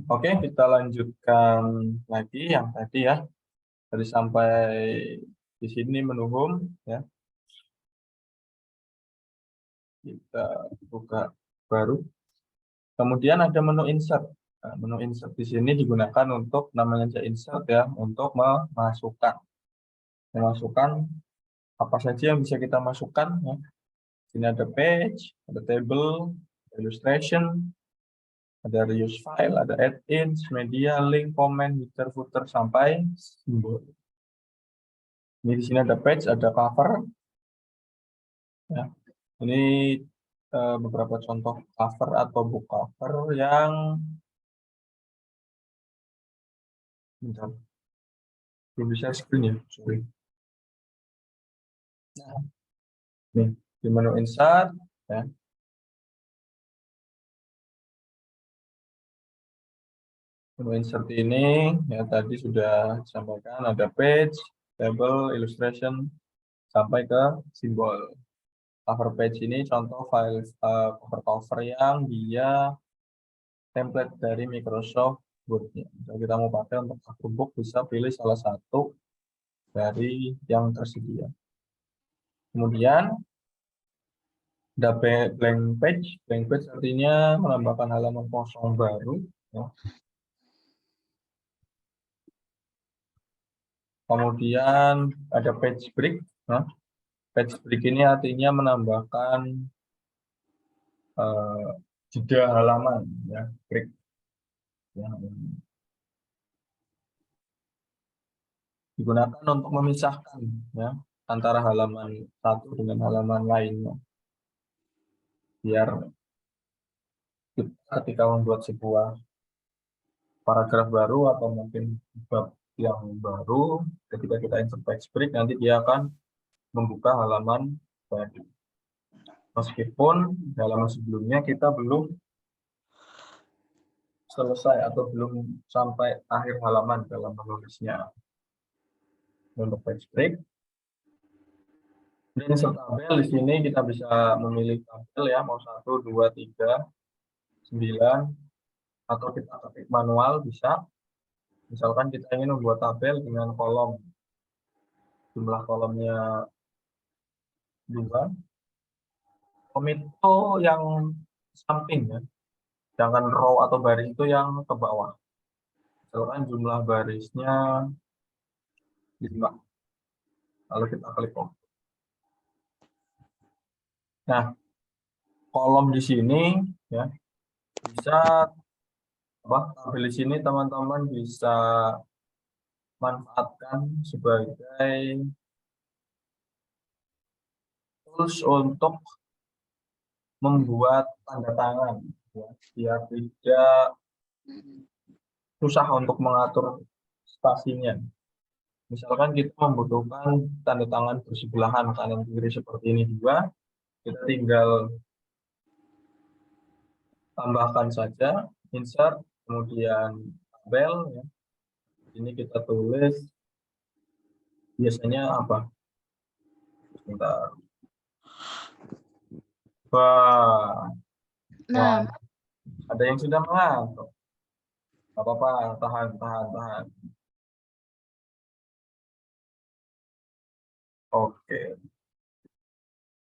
Oke, kita lanjutkan lagi yang tadi ya. Tadi sampai di sini menu home ya. Kita buka baru. Kemudian ada menu insert. Nah, menu insert di sini digunakan untuk namanya aja insert ya, untuk memasukkan apa saja yang bisa kita masukkan ya. Sini ada page, ada table, illustration, ada reuse file, ada add-ins, media, link, comment, header, footer, sampai simbol. Ini di sini ada page, ada cover. Ya. Ini beberapa contoh cover atau book cover yang bentar, belum bisa screen ya, sorry. Nah, nih di menu insert ya. Menu insert ini ya tadi sudah disampaikan, ada page, table, illustration, sampai ke simbol. Cover page ini contoh file cover yang dia template dari Microsoft Word-nya. Kalau kita mau pakai untuk cover book, bisa pilih salah satu dari yang tersedia. Kemudian ada blank page. Blank page artinya menambahkan halaman kosong baru. Ya. Kemudian ada page break. Nah, page break ini artinya menambahkan jeda halaman, ya, break. Ya. Digunakan untuk memisahkan ya antara halaman satu dengan halaman lainnya. Biar ketika membuat sebuah paragraf baru atau mungkin bab yang baru, ketika kita insert page break, nanti dia akan membuka halaman baru. Meskipun halaman sebelumnya kita belum selesai atau belum sampai akhir halaman dalam menulisnya. Untuk page break. Dan insert tabel di sini kita bisa memilih tabel ya, mau 1, 2, 3, 9, atau kita ketik manual bisa. Misalkan kita ingin membuat tabel dengan kolom, jumlah kolomnya 2, komito yang samping ya, jangan row atau baris itu yang ke bawah. Misalkan jumlah barisnya 5, lalu kita klik OK. Nah, kolom di sini ya bisa tabel di sini teman-teman bisa manfaatkan sebagai tools untuk membuat tanda tangan ya, biar tidak susah untuk mengatur spasinya. Misalkan kita membutuhkan tanda tangan bersebelahan kanan kiri seperti ini juga, kita tinggal tambahkan saja insert, kemudian tabel ya. Ini kita tulis biasanya apa? Sebentar. Wah, Nah, ada yang sudah mengantuk. Gak apa-apa, tahan. Oke.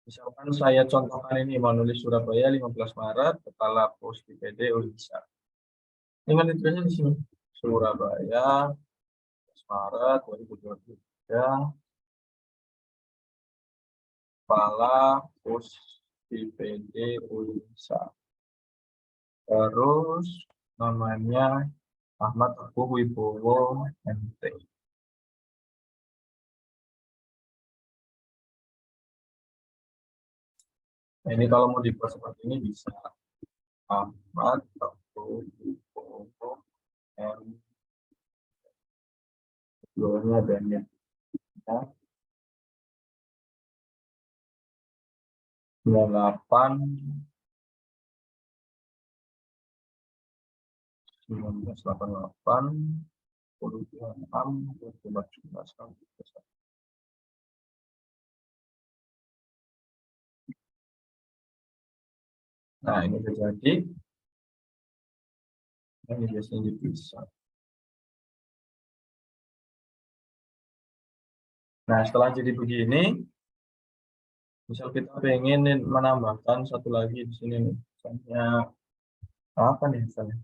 Misalkan saya contohkan ini menulis Surabaya 15 Maret, kepala pos di PD Unisa. Ingat ditulisnya di sini. Surabaya 15 Maret 2023, kepala pos di PD Unisa. Terus namanya Ahmad Teguh Wibowo MT. Nah, ini kalau mau dibuat seperti ini bisa Ahmad Teguh Wibowo MT. Bawahnya banyak. Ya. 98 1988 26 2017. Nah, ini sudah jadi. Ini biasanya dipisah. Nah, setelah jadi begini, misal kita pengen menambahkan satu lagi di sini nih. Misalnya apa nih misalnya?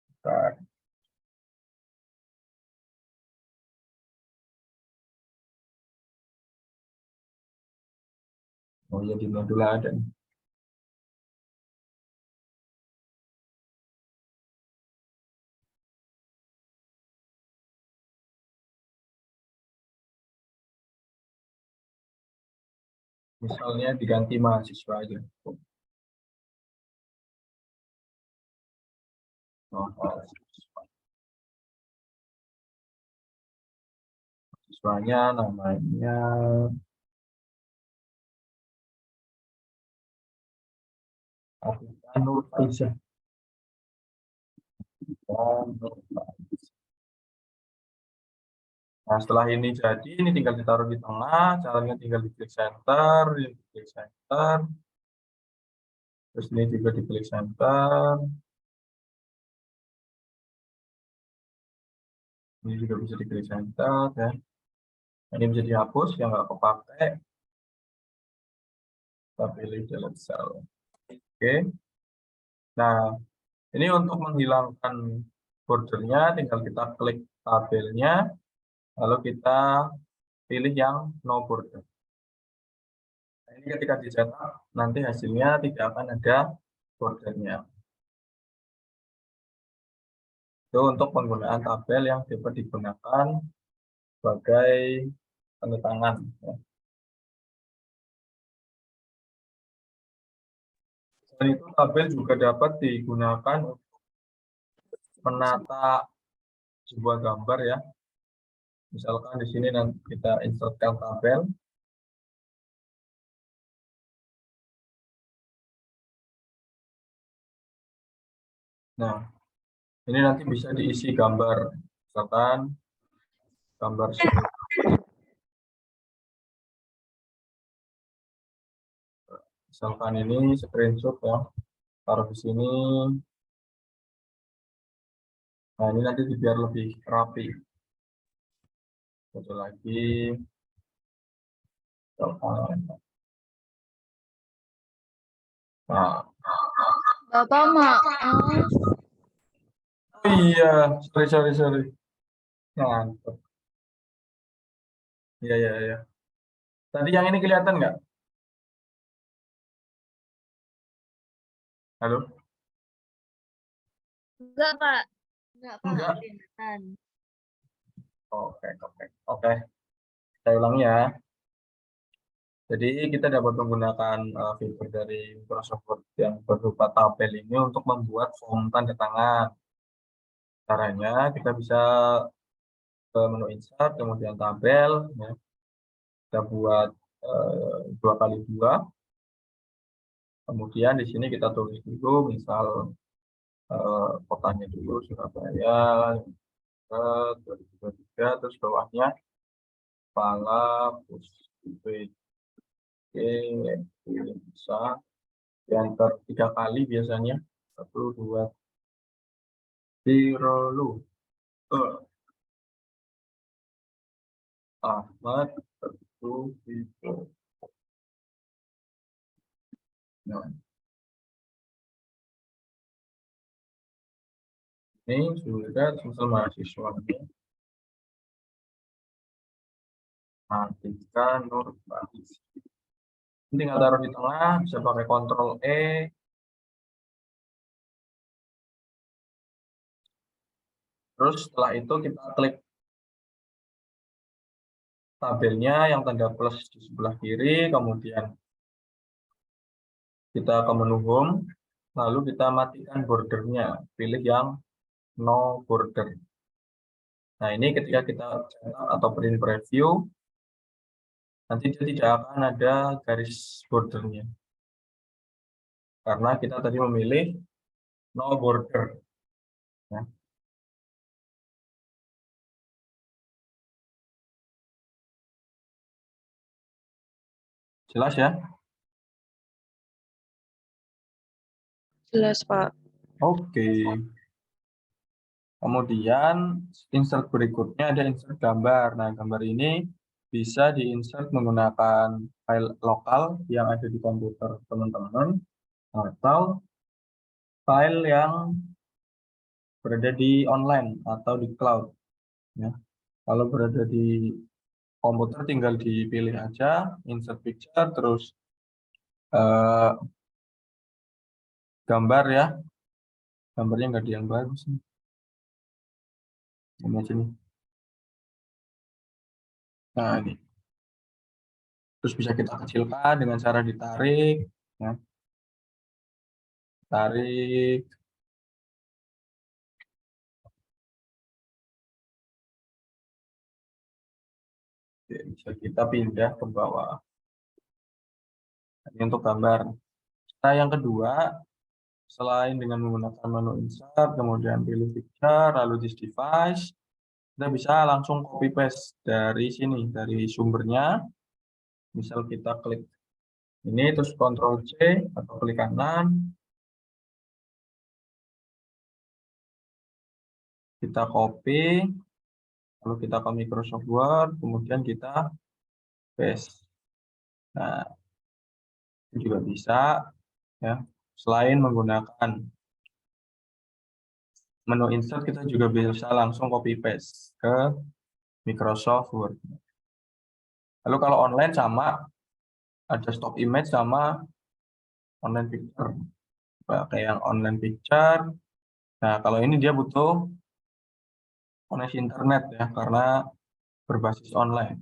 Bentar. Oh ya, di modul ada nih. Misalnya diganti mahasiswa aja. Oh, mahasiswanya namanya Afifah Nur Aisyah. Nah, setelah ini jadi, ini tinggal ditaruh di tengah, caranya tinggal diklik center, diklik center, terus ini juga diklik center, ini juga bisa diklik center, ya. Ini bisa dihapus, yang nggak kepakai, kita pilih delete cell. Oke, nah ini untuk menghilangkan bordernya, tinggal kita klik tabelnya, lalu kita pilih yang no border. Nah, ini ketika dicetak, nanti hasilnya tidak akan ada bordernya. Itu untuk penggunaan tabel yang dapat digunakan sebagai tanda tangan. Ya. Selain itu, tabel juga dapat digunakan untuk menata sebuah gambar ya. Misalkan di sini nanti kita insertkan tabel. Nah, ini nanti bisa diisi gambar. Misalkan gambar misalkan ini screenshot ya. Taruh di sini. Nah, ini nanti biar lebih rapi. Foto lagi. Nah, Bapak maaf. oh iya, sorry. Mantap. Iya, iya, iya. Tadi yang ini kelihatan nggak? Halo? Enggak, Pak. Enggak, Pak. Enggak. Kelihatan. Oke. Saya ulangi ya. Jadi kita dapat menggunakan fitur dari Microsoft Word yang berupa tabel ini untuk membuat form tanda tangan. Caranya kita bisa ke menu insert, kemudian tabel, ya. Kita buat 2x2. Kemudian di sini kita tulis dulu, misal kotanya dulu Surabaya, 2023, terus bawahnya kepala, terus bisa diantar 3 kali biasanya, 1, 2, 3, Ahmad, itu. Nah, ini sudah selesai mahasiswanya. Atika Nur Batis. Tinggal taruh di tengah, bisa pakai Ctrl E. Terus setelah itu kita klik tabelnya yang tanda plus di sebelah kiri, kemudian kita ke menu home, lalu kita matikan bordernya, pilih yang no border. Nah, ini ketika kita cetak atau print preview, nanti dia tidak akan ada garis bordernya. Karena kita tadi memilih no border. Ya. Jelas ya? Jelas, Pak. Oke. Kemudian insert berikutnya ada insert gambar. Nah, gambar ini bisa diinsert menggunakan file lokal yang ada di komputer teman-teman atau file yang berada di online atau di cloud. Ya. Kalau berada di komputer tinggal dipilih aja insert picture terus gambar ya. Gambarnya nggak di yang bagus nih. Ini aja nih. Nah, ini. Terus bisa kita kecilkan dengan cara ditarik. Ya. Tarik. Oke, bisa kita pindah ke bawah. Ini untuk gambar. Nah, yang kedua, selain dengan menggunakan menu insert, kemudian pilih picture, lalu this device, kita bisa langsung copy paste dari sini, dari sumbernya. Misal kita klik ini, terus Ctrl C atau klik kanan, kita copy, lalu kita ke Microsoft Word, kemudian kita paste. Nah, itu juga bisa, ya. Selain menggunakan menu insert, kita juga bisa langsung copy paste ke Microsoft Word. Lalu kalau online sama, ada stock image sama online picture. Pakai yang online picture. Nah, kalau ini dia butuh koneksi internet ya, karena berbasis online.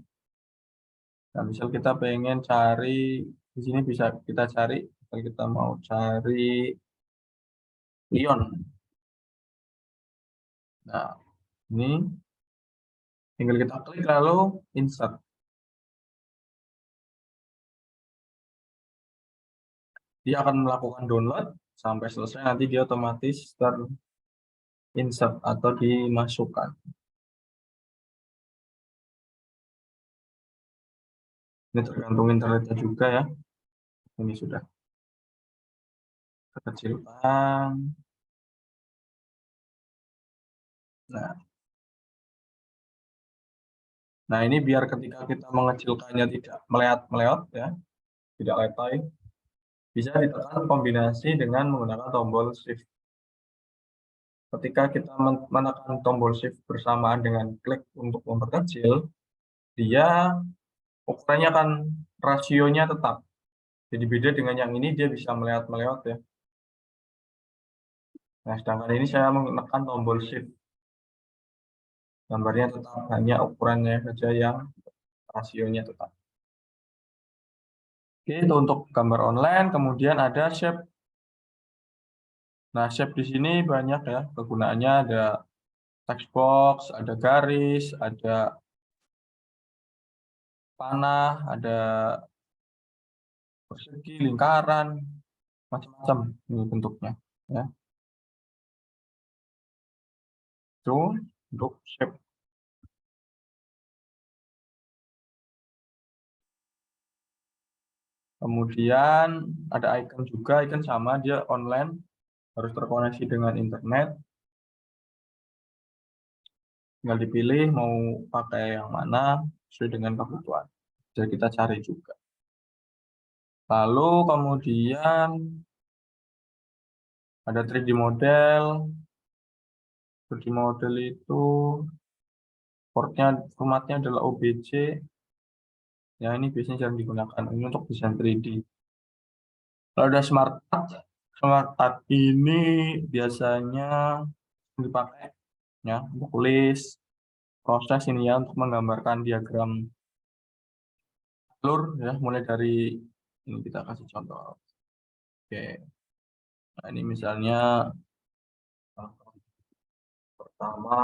Nah, misal kita pengen cari, di sini bisa kita cari, kalau kita mau cari Lion. Nah, ini tinggal kita klik lalu insert. Dia akan melakukan download sampai selesai, nanti dia otomatis insert atau dimasukkan. Ini tergantung internetnya juga ya. Ini sudah kekecilan. Nah, ini biar ketika kita mengecilkannya tidak meleot-meleot ya, tidak letoy, bisa ditekan kombinasi dengan menggunakan tombol shift. Ketika kita menekan tombol shift bersamaan dengan klik untuk memperkecil, dia ukurannya akan rasionya tetap. Jadi beda dengan yang ini, dia bisa meleot-meleot ya. Nah, sedangkan ini saya menekan tombol shift. Gambarnya tetap, hanya ukurannya saja yang rasionya tetap. Oke, itu untuk gambar online. Kemudian ada shape. Nah, shape di sini banyak ya kegunaannya, ada text box, ada garis, ada panah, ada persegi, lingkaran, macam-macam ini bentuknya ya. Itu untuk shape. Kemudian ada icon juga, icon sama, dia online, harus terkoneksi dengan internet. Tinggal dipilih mau pakai yang mana sesuai dengan kebutuhan. Jadi kita cari juga. Lalu kemudian ada 3D model. 3D model itu formatnya adalah OBJ. Ya, ini biasanya jarang digunakan. Ini untuk desain 3D. Kalau ada smart art ini biasanya dipakai ya untuk list proses ini ya, untuk menggambarkan diagram alur ya, mulai dari ini kita kasih contoh. Oke. Nah, ini misalnya pertama,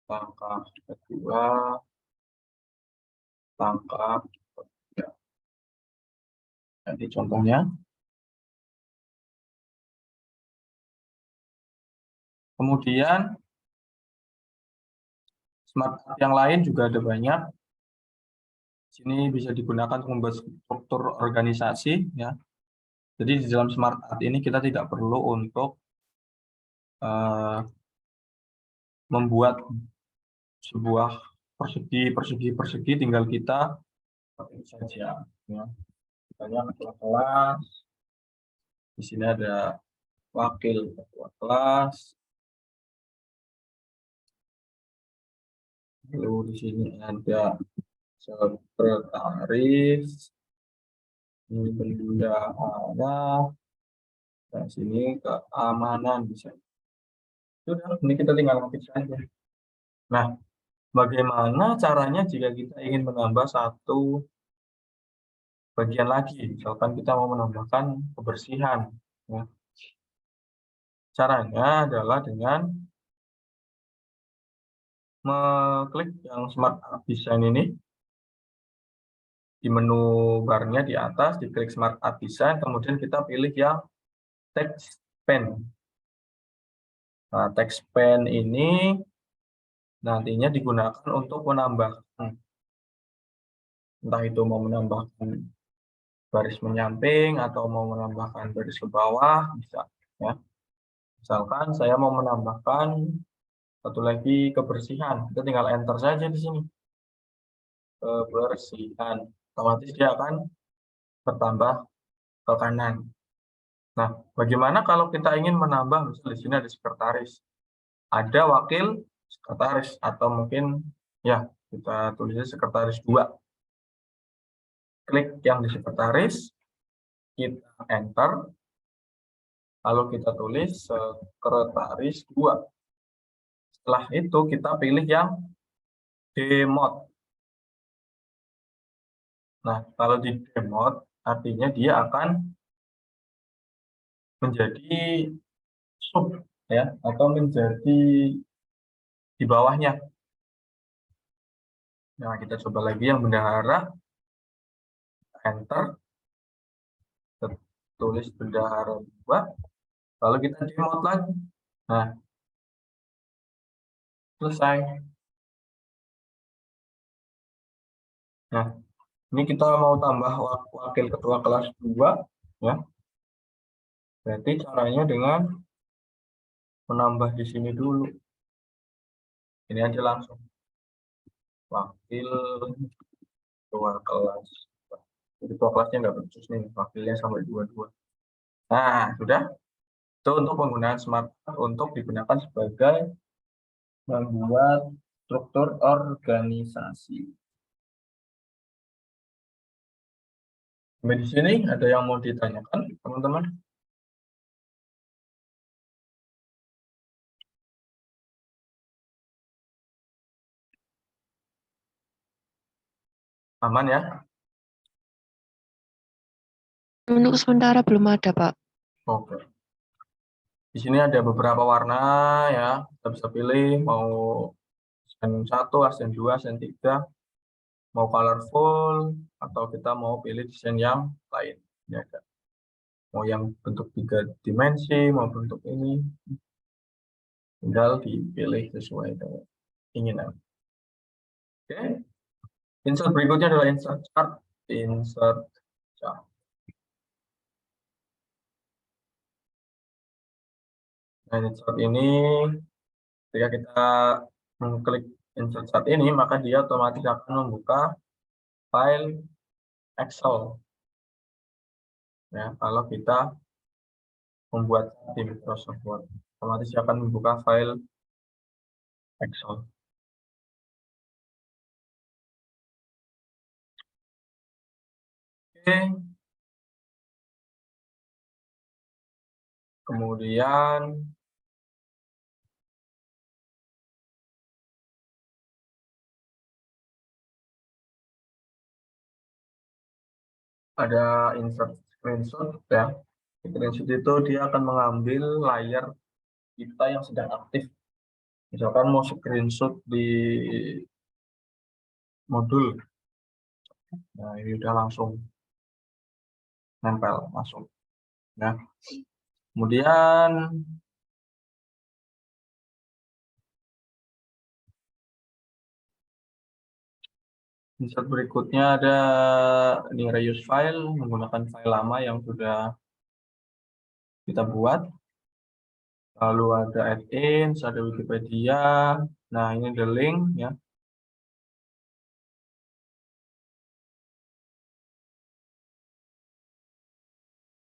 langkah kedua, langkah ketiga. Jadi contohnya. Kemudian smart art yang lain juga ada banyak. Sini bisa digunakan untuk membuat struktur organisasi ya. Jadi di dalam Smart Art ini kita tidak perlu untuk membuat sebuah persegi, tinggal kita ketik saja. Ya. Misalnya kelas, di sini ada wakil ketua kelas, lalu di sini ada sekretaris, ini bendahara, dan sini keamanan bisa. Sudah, ini kita tinggal ketik saja. Nah, bagaimana caranya jika kita ingin menambah satu bagian lagi? Misalkan kita mau menambahkan kebersihan. Ya. Caranya adalah dengan mengklik yang Smart Art Design ini. Di menu barnya di atas, diklik Smart Art Design, kemudian kita pilih yang Text Pen. Nah, Text Pen ini nantinya digunakan untuk menambahkan, entah itu mau menambahkan baris menyamping atau mau menambahkan baris ke bawah, bisa. Ya. Misalkan saya mau menambahkan satu lagi kebersihan, kita tinggal enter saja di sini. Kebersihan, otomatis dia akan bertambah ke kanan. Nah, bagaimana kalau kita ingin menambah, misalnya di sini ada sekretaris, ada wakil sekretaris, atau mungkin ya kita tulisnya sekretaris 2. Klik yang di sekretaris, kita enter, lalu kita tulis sekretaris 2. Setelah itu kita pilih yang demode. Nah, kalau di demode artinya dia akan menjadi sub, ya, atau menjadi di bawahnya. Nah, kita coba lagi yang bendahara, enter, tulis bendahara 2, lalu kita demode lagi. Nah, selesai. Nah, ini kita mau tambah wakil ketua kelas 2, ya. Berarti caranya dengan menambah di sini dulu. Ini aja langsung. Wakil ketua kelas. Jadi ketua kelasnya nggak becus nih, wakilnya sampai 22. Nah, sudah. Itu untuk penggunaan Smart Art untuk digunakan sebagai membuat struktur organisasi. Sampai di sini ada yang mau ditanyakan, teman-teman? Aman ya? Untuk sementara belum ada, Pak. Oke. Di sini ada beberapa warna ya. Kita bisa pilih mau ASCEND 1, ASCEND 2, ASCEND 3, mau colorful atau kita mau pilih desain yang lain. Ini ada. Mau yang bentuk 3 dimensi, mau bentuk ini. Tinggal dipilih sesuai dengan keinginan. Oke. Insert berikutnya adalah insert chart. Insert chart. Nah, insert ini ketika kita mengklik insert chart ini, maka dia otomatis akan membuka file Excel. Ya, kalau kita membuat di Microsoft Word, otomatis akan membuka file Excel. Oke. Kemudian ada insert screenshot ya. Screenshot itu dia akan mengambil layar kita yang sedang aktif. Misalkan mau screenshot di modul. Nah, ini udah langsung nempel masuk. Nah, kemudian insert berikutnya ada ini reuse file, menggunakan file lama yang sudah kita buat. Lalu ada add-ins, ada Wikipedia. Nah, ini the link ya.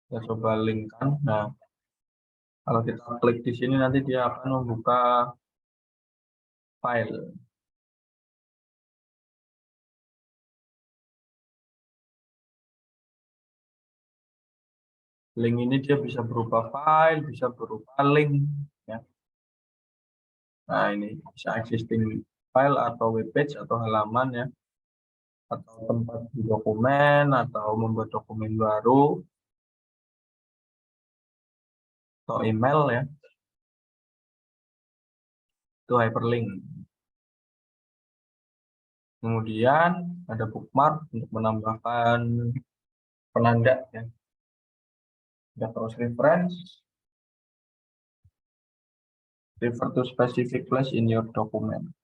Kita coba link kan. Nah, kalau kita klik di sini nanti dia akan membuka file. Link ini dia bisa berupa file, bisa berupa link ya. Nah, ini bisa existing file atau webpage atau halaman ya. Atau tempat di dokumen atau membuat dokumen baru atau email ya. Itu hyperlink. Kemudian ada bookmark untuk menambahkan penanda ya. Ada cross reference. Refer to specific place in your document.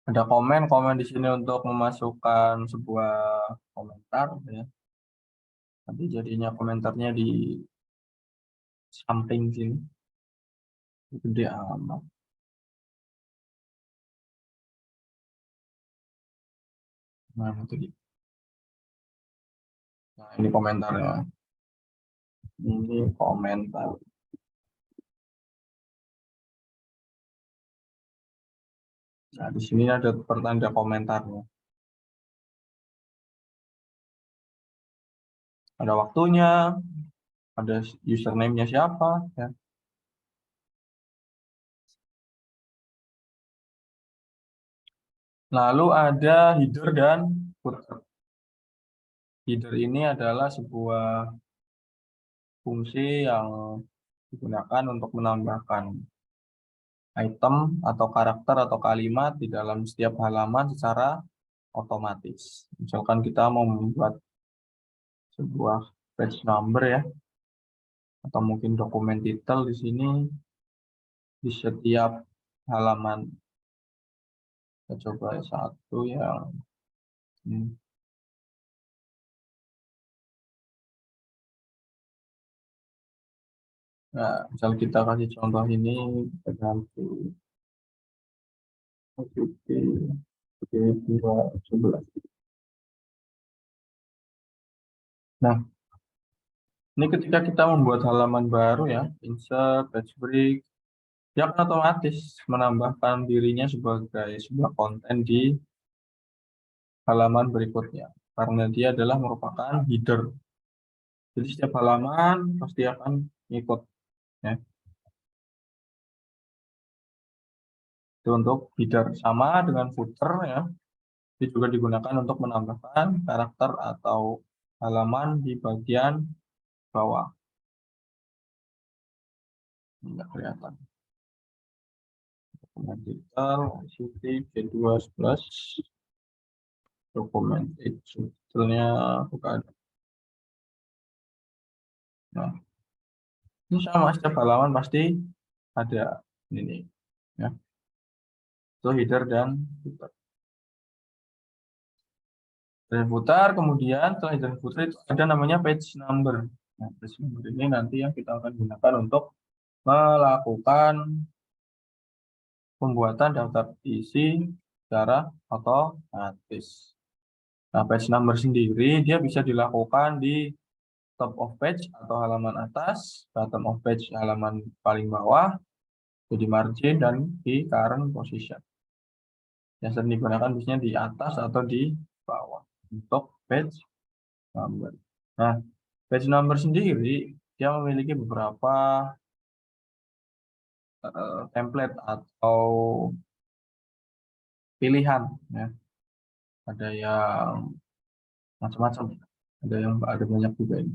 Ada komen di sini untuk memasukkan sebuah komentar ya. Nanti jadinya komentarnya di samping sini. Gede amat. Nah, itu dia. Nah, ini komentarnya. Ini komentar. Nah, di sini ada pertanda komentarnya. Ada waktunya, ada username-nya siapa ya. Lalu ada header dan footer. Header ini adalah sebuah fungsi yang digunakan untuk menambahkan item atau karakter atau kalimat di dalam setiap halaman secara otomatis. Misalkan kita mau membuat sebuah page number ya, atau mungkin dokumen title di sini di setiap halaman. Kita coba satu yang ini. Nah, misal kita kasih contoh ini, kita ganti oke 211. Nah, ini ketika kita membuat halaman baru ya, insert, page break, dia akan otomatis menambahkan dirinya sebagai sebuah konten di halaman berikutnya. Karena dia adalah merupakan header. Jadi setiap halaman pasti akan ikut. Ya. Itu untuk header. Sama dengan footer ya. Itu juga digunakan untuk menambahkan karakter atau halaman di bagian bawah. Tidak kelihatan. Dokumen title, ICT, G2+, dokumen subtitlenya bukan. Nah, ini sama setiap halaman pasti ada ini ya. Itu header dan footer. Dan footer, kemudian setelah header footer itu ada namanya page number. Nah, page number ini nanti yang kita akan gunakan untuk melakukan pembuatan daftar isi secara otomatis. Nah, page number sendiri dia bisa dilakukan di top of page atau halaman atas, bottom of page halaman paling bawah, jadi margin dan di current position. Yang sering digunakan biasanya di atas atau di bawah untuk page number. Nah, page number sendiri dia memiliki beberapa template atau pilihan ya. Ada yang macam-macam, ada banyak juga ini.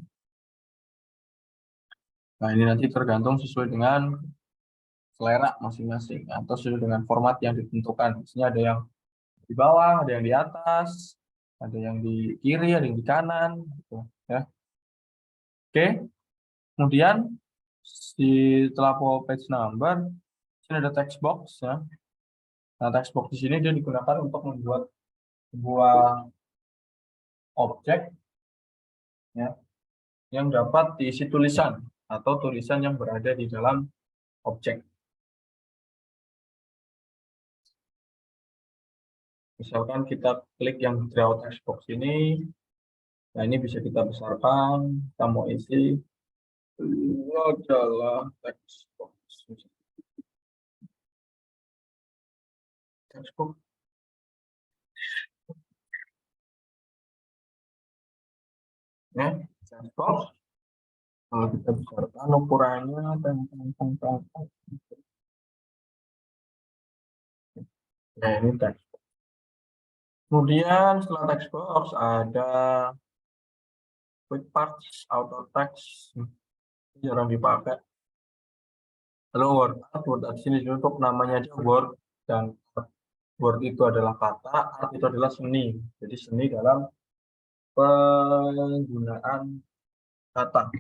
Nah, ini nanti tergantung sesuai dengan selera masing-masing atau sesuai dengan format yang ditentukan. Misalnya ada yang di bawah, ada yang di atas, ada yang di kiri, ada yang di kanan gitu ya. Oke. Kemudian setelah page number, sini ada text box ya. Nah, text box di sini dia digunakan untuk membuat sebuah objek ya, yang dapat diisi tulisan atau tulisan yang berada di dalam objek. Misalkan kita klik yang draw text box ini, nah ini bisa kita besarkan, kita mau isi adalah text box. Text box. Ya, text box. Kalau kita besarkan ukurannya, nah ini text. Kemudian setelah text box ada quick parts, auto text, jarang dipakai. Lalu word art sini untuk namanya aja word, dan word itu adalah kata, art itu adalah seni. Jadi seni dalam penggunaan kata,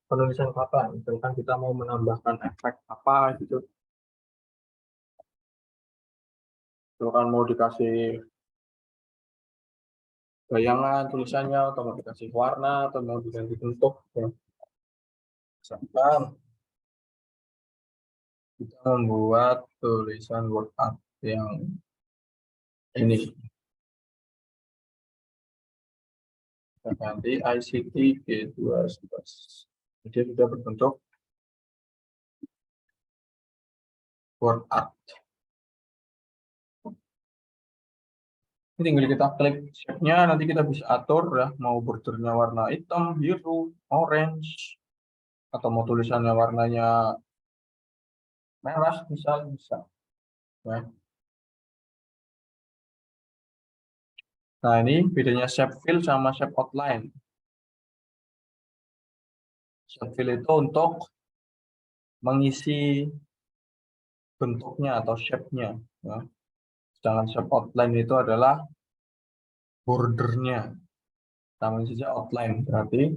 penulisan kata. Misalkan kita mau menambahkan efek apa gitu, misalkan mau dikasih bayangan tulisannya, atau mau dikasih warna, atau mau diganti bentuk, ya. Misalkan kita membuat tulisan word art yang ini, kita ganti ICT G211. Jadi sudah berbentuk word art. Ini tinggal kita klik shape-nya, nanti kita bisa atur ya, mau bordernya warna hitam, biru, orange, atau mau tulisannya warnanya merah, bisa. Ya. Nah, ini bedanya shape fill sama shape outline. Shape fill itu untuk mengisi bentuknya atau shape-nya. Ya. Sedangkan shape outline itu adalah bordernya. Namanya saja outline, berarti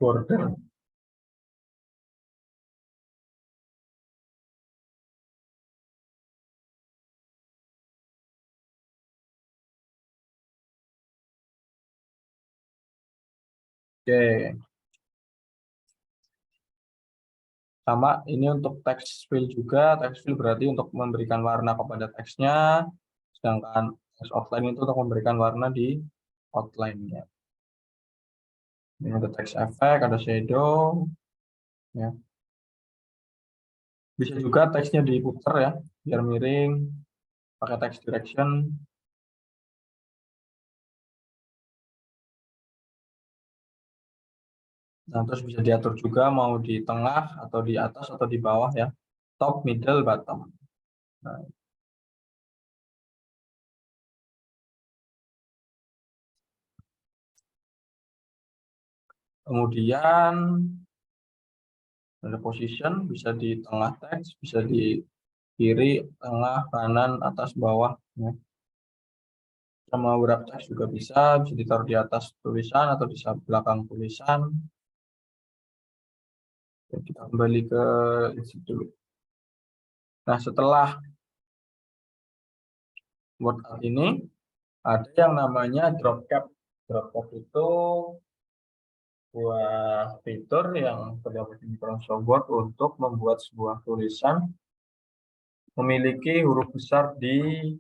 border. Oke. Sama, ini untuk text fill juga. Text fill berarti untuk memberikan warna kepada teksnya, sedangkan text outline itu untuk memberikan warna di outline-nya. Ini ada text effect, ada shadow, ya. Bisa juga teksnya diputar ya, biar miring, pakai text direction. Nah, terus bisa diatur juga mau di tengah atau di atas atau di bawah ya, top, middle, bottom. Nah, kemudian ada position, bisa di tengah teks, bisa di kiri, tengah, kanan, atas, bawah. Ya. Sama wrap teks juga bisa ditaruh di atas tulisan atau di belakang tulisan. Ya, kita kembali ke isi dulu. Nah, setelah word art ini, ada yang namanya drop cap. Drop cap itu sebuah fitur yang terdapat di Microsoft Word untuk membuat sebuah tulisan memiliki huruf besar di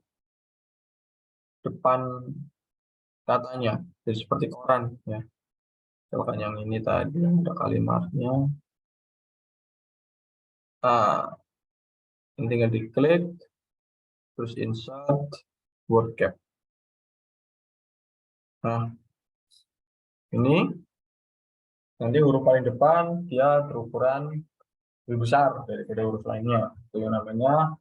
depan katanya, jadi seperti koran ya. Misalkan yang ini tadi ada kalimatnya, tinggal diklik, terus insert word cap. Nah, ini nanti huruf paling depan dia berukuran lebih besar daripada huruf lainnya. Itu yang namanya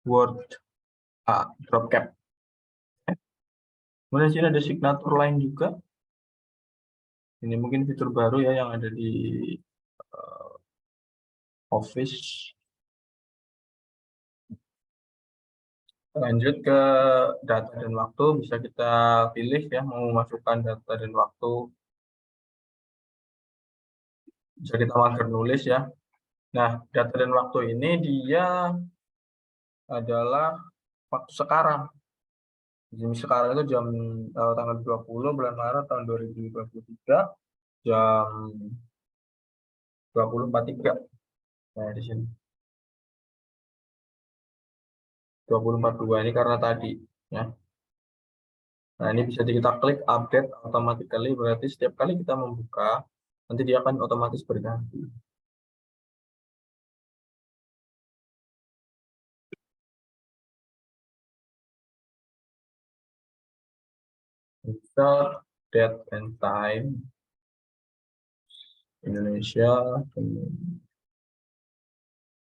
word drop cap. Kemudian sini ada signature line juga. Ini mungkin fitur baru ya yang ada di Office. Lanjut ke data dan waktu, bisa kita pilih ya mau memasukkan data dan waktu. Bisa kita marker nulis ya. Nah, data dan waktu ini dia adalah waktu sekarang. Jadi sekarang itu jam tanggal 20 bulan Maret tahun 2023 jam 20.43. Nah, di sini 20.42 ini karena tadi ya. Nah, ini bisa kita klik update automatically, berarti setiap kali kita membuka nanti dia akan otomatis berganti. Insert date and time Indonesia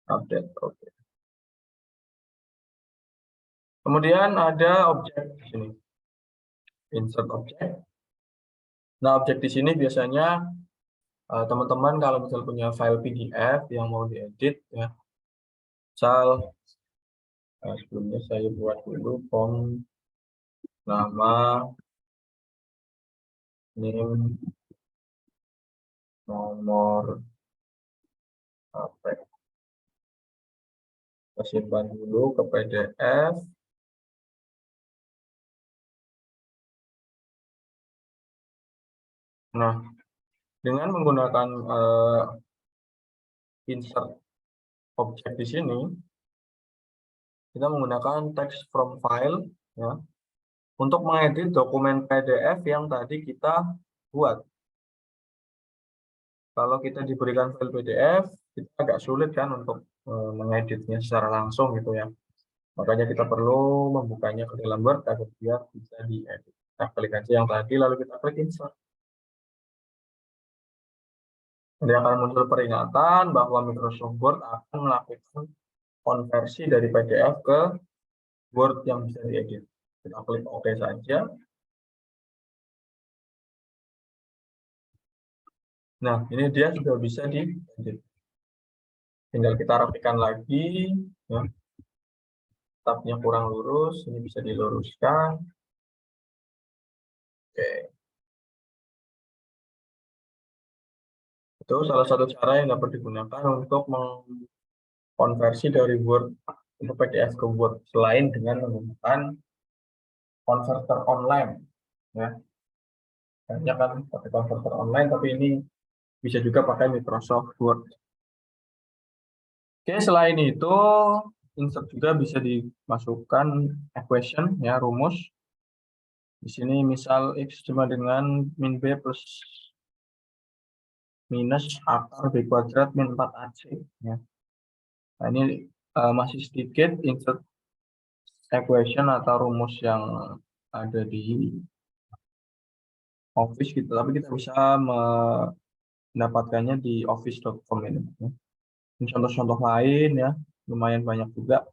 update. Oke. Kemudian ada objek di sini. Insert objek. Nah, objek di sini biasanya teman-teman kalau misal punya file PDF yang mau diedit ya. Misal sebelumnya saya buat dulu form nama name nomor HP. Kita simpan dulu ke PDF. Nah, dengan menggunakan insert objek di sini, kita menggunakan text from file ya, untuk mengedit dokumen PDF yang tadi kita buat. Kalau kita diberikan file PDF, kita agak sulit kan untuk mengeditnya secara langsung gitu ya. Makanya kita perlu membukanya ke dalam Word agar biar bisa diedit. Kita klik aja yang tadi, lalu kita klik insert. Nanti akan muncul peringatan bahwa Microsoft Word akan melakukan konversi dari PDF ke Word yang bisa diedit. Kita klik OK saja. Nah, ini dia sudah bisa diedit. Tinggal kita rapikan lagi. Ya. Tabnya kurang lurus, ini bisa diluruskan. Oke. Itu salah satu cara yang dapat digunakan untuk mengkonversi dari Word untuk PDF ke Word, selain dengan menggunakan konverter online. Ya. Hanya kan pakai konverter online, tapi ini bisa juga pakai Microsoft Word. Oke, selain itu, insert juga bisa dimasukkan equation, ya, rumus. Di sini misal X sama dengan min B plus minus akar B kuadrat min 4AC. Ya. Nah, ini masih sedikit insert equation atau rumus yang ada di Office gitu, tapi kita bisa mendapatkannya di office.com ini. Ini contoh-contoh lain ya, lumayan banyak juga.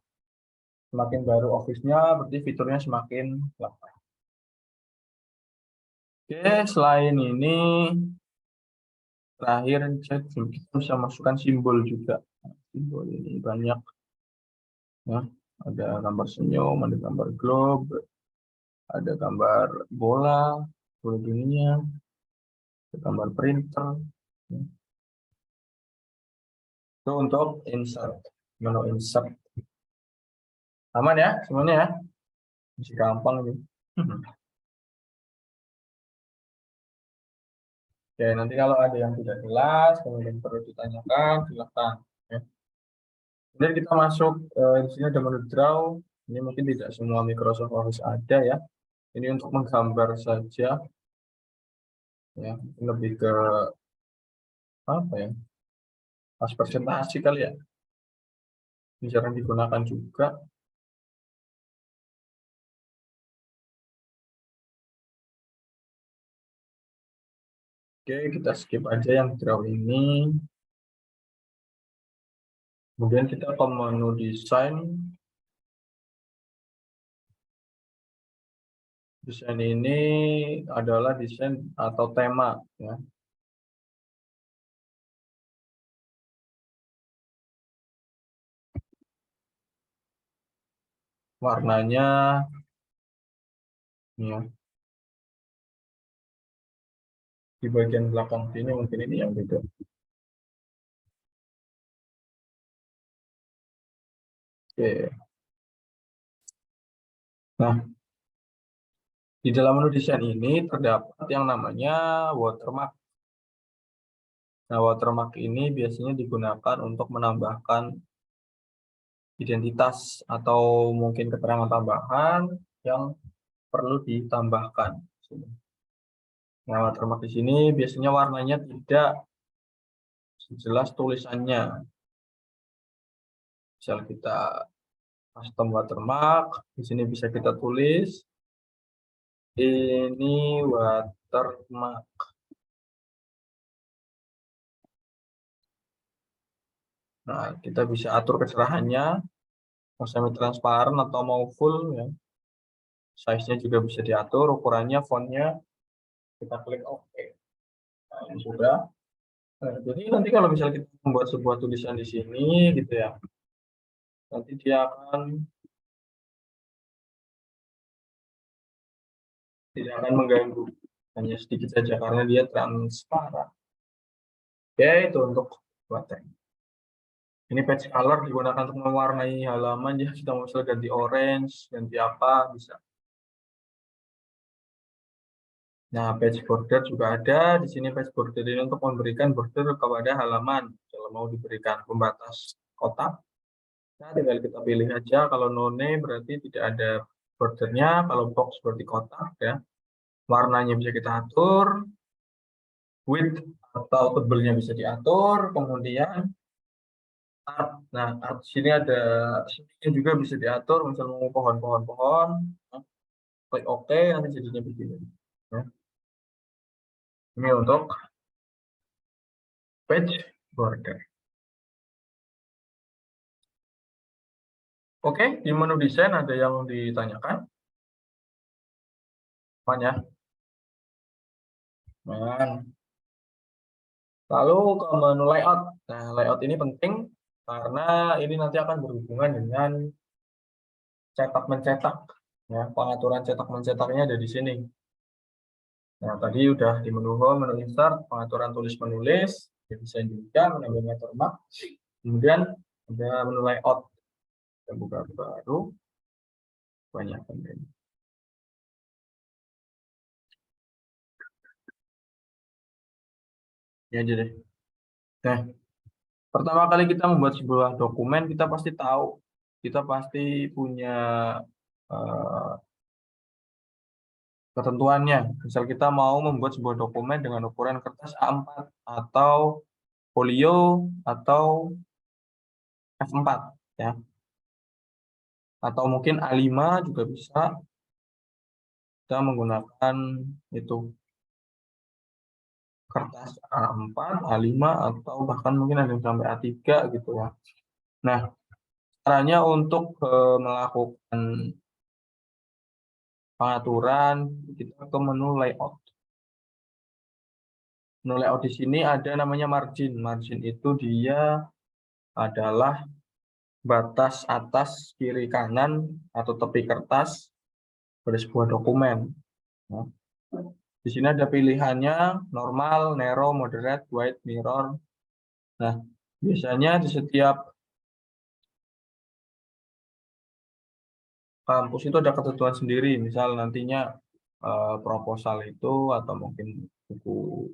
Semakin baru Office-nya, berarti fiturnya semakin lengkap. Oke, selain ini, terakhir kita bisa masukkan simbol juga. Simbol ini banyak. Ya, ada gambar senyum, ada gambar globe, ada gambar bola dunia, ada gambar printer. Ya. Itu untuk insert, menu insert. Aman ya semuanya ya? Masih gampang ini. Oke, nanti kalau ada yang tidak jelas, kemudian perlu ditanyakan, silakan. Ya. Kemudian kita masuk, di sini ada menu draw. Ini mungkin tidak semua Microsoft Office ada ya. Ini untuk menggambar saja. Ya, lebih ke apa ya? Pas presentasi kali ya. Ini jarang digunakan juga. Oke, kita skip aja yang draw ini. Kemudian kita ke menu desain. Desain ini adalah desain atau tema ya. Warnanya ya, di bagian belakang sini mungkin ini yang beda. Oke. Nah, Di dalam menu desain ini terdapat yang namanya watermark. Nah, watermark ini biasanya digunakan untuk menambahkan identitas atau mungkin keterangan tambahan yang perlu ditambahkan. Nah, watermark di sini biasanya warnanya tidak sejelas tulisannya. Misal kita custom watermark, di sini bisa kita tulis ini watermark. Nah, kita bisa atur kecerahannya, mau semi transparan atau mau full ya. Size-nya juga bisa diatur, ukurannya, fontnya, kita klik OK. Nah, ini sudah. Nah, jadi nanti kalau misalnya kita membuat sebuah tulisan di sini, gitu ya, nanti dia akan tidak akan mengganggu, hanya sedikit saja karena dia transparan. Oke, itu untuk konten. Ini page color digunakan untuk mewarnai halaman, ya kita mau ganti orange, ganti apa bisa. Nah, page border juga ada. Di sini page border ini untuk memberikan border kepada halaman. Kalau mau diberikan pembatas kotak, nah tinggal kita pilih aja. Kalau no name berarti tidak ada bordernya. Kalau box berarti kotak ya. Warnanya bisa kita atur. Width atau tebelnya bisa diatur. Kemudian art. Nah, art sini ada sininya juga bisa diatur. Misalnya mau pohon-pohon. Klik OK, nanti jadinya begini. Ya. Ini untuk page border. Oke, di menu desain ada yang ditanyakan? Aman ya? Aman. Lalu ke menu layout. Nah, layout ini penting karena ini nanti akan berhubungan dengan cetak-mencetak. Ya, pengaturan cetak-mencetaknya ada di sini. Nah, tadi udah di menu home, menu insert, pengaturan tulis-menulis, di desain juga, menambah watermark. Kemudian ada menu layout. Kita buka baru. Banyak penting. Ya aja deh. Nah, pertama kali kita membuat sebuah dokumen, kita pasti tahu, kita pasti punya ketentuannya. Misal kita mau membuat sebuah dokumen dengan ukuran kertas A4 atau folio atau F4 ya. Atau mungkin A5 juga bisa. Kita menggunakan itu kertas A4, A5 atau bahkan mungkin ada yang sampai A3 gitu ya. Nah, caranya untuk melakukan pengaturan kita ke menu layout. Menu layout di sini ada namanya margin. Margin itu dia adalah batas atas, kiri, kanan, atau tepi kertas pada sebuah dokumen. Nah, di sini ada pilihannya normal, narrow, moderate, wide, mirror. Nah, biasanya di setiap kampus itu ada ketentuan sendiri. Misal nantinya proposal itu atau mungkin buku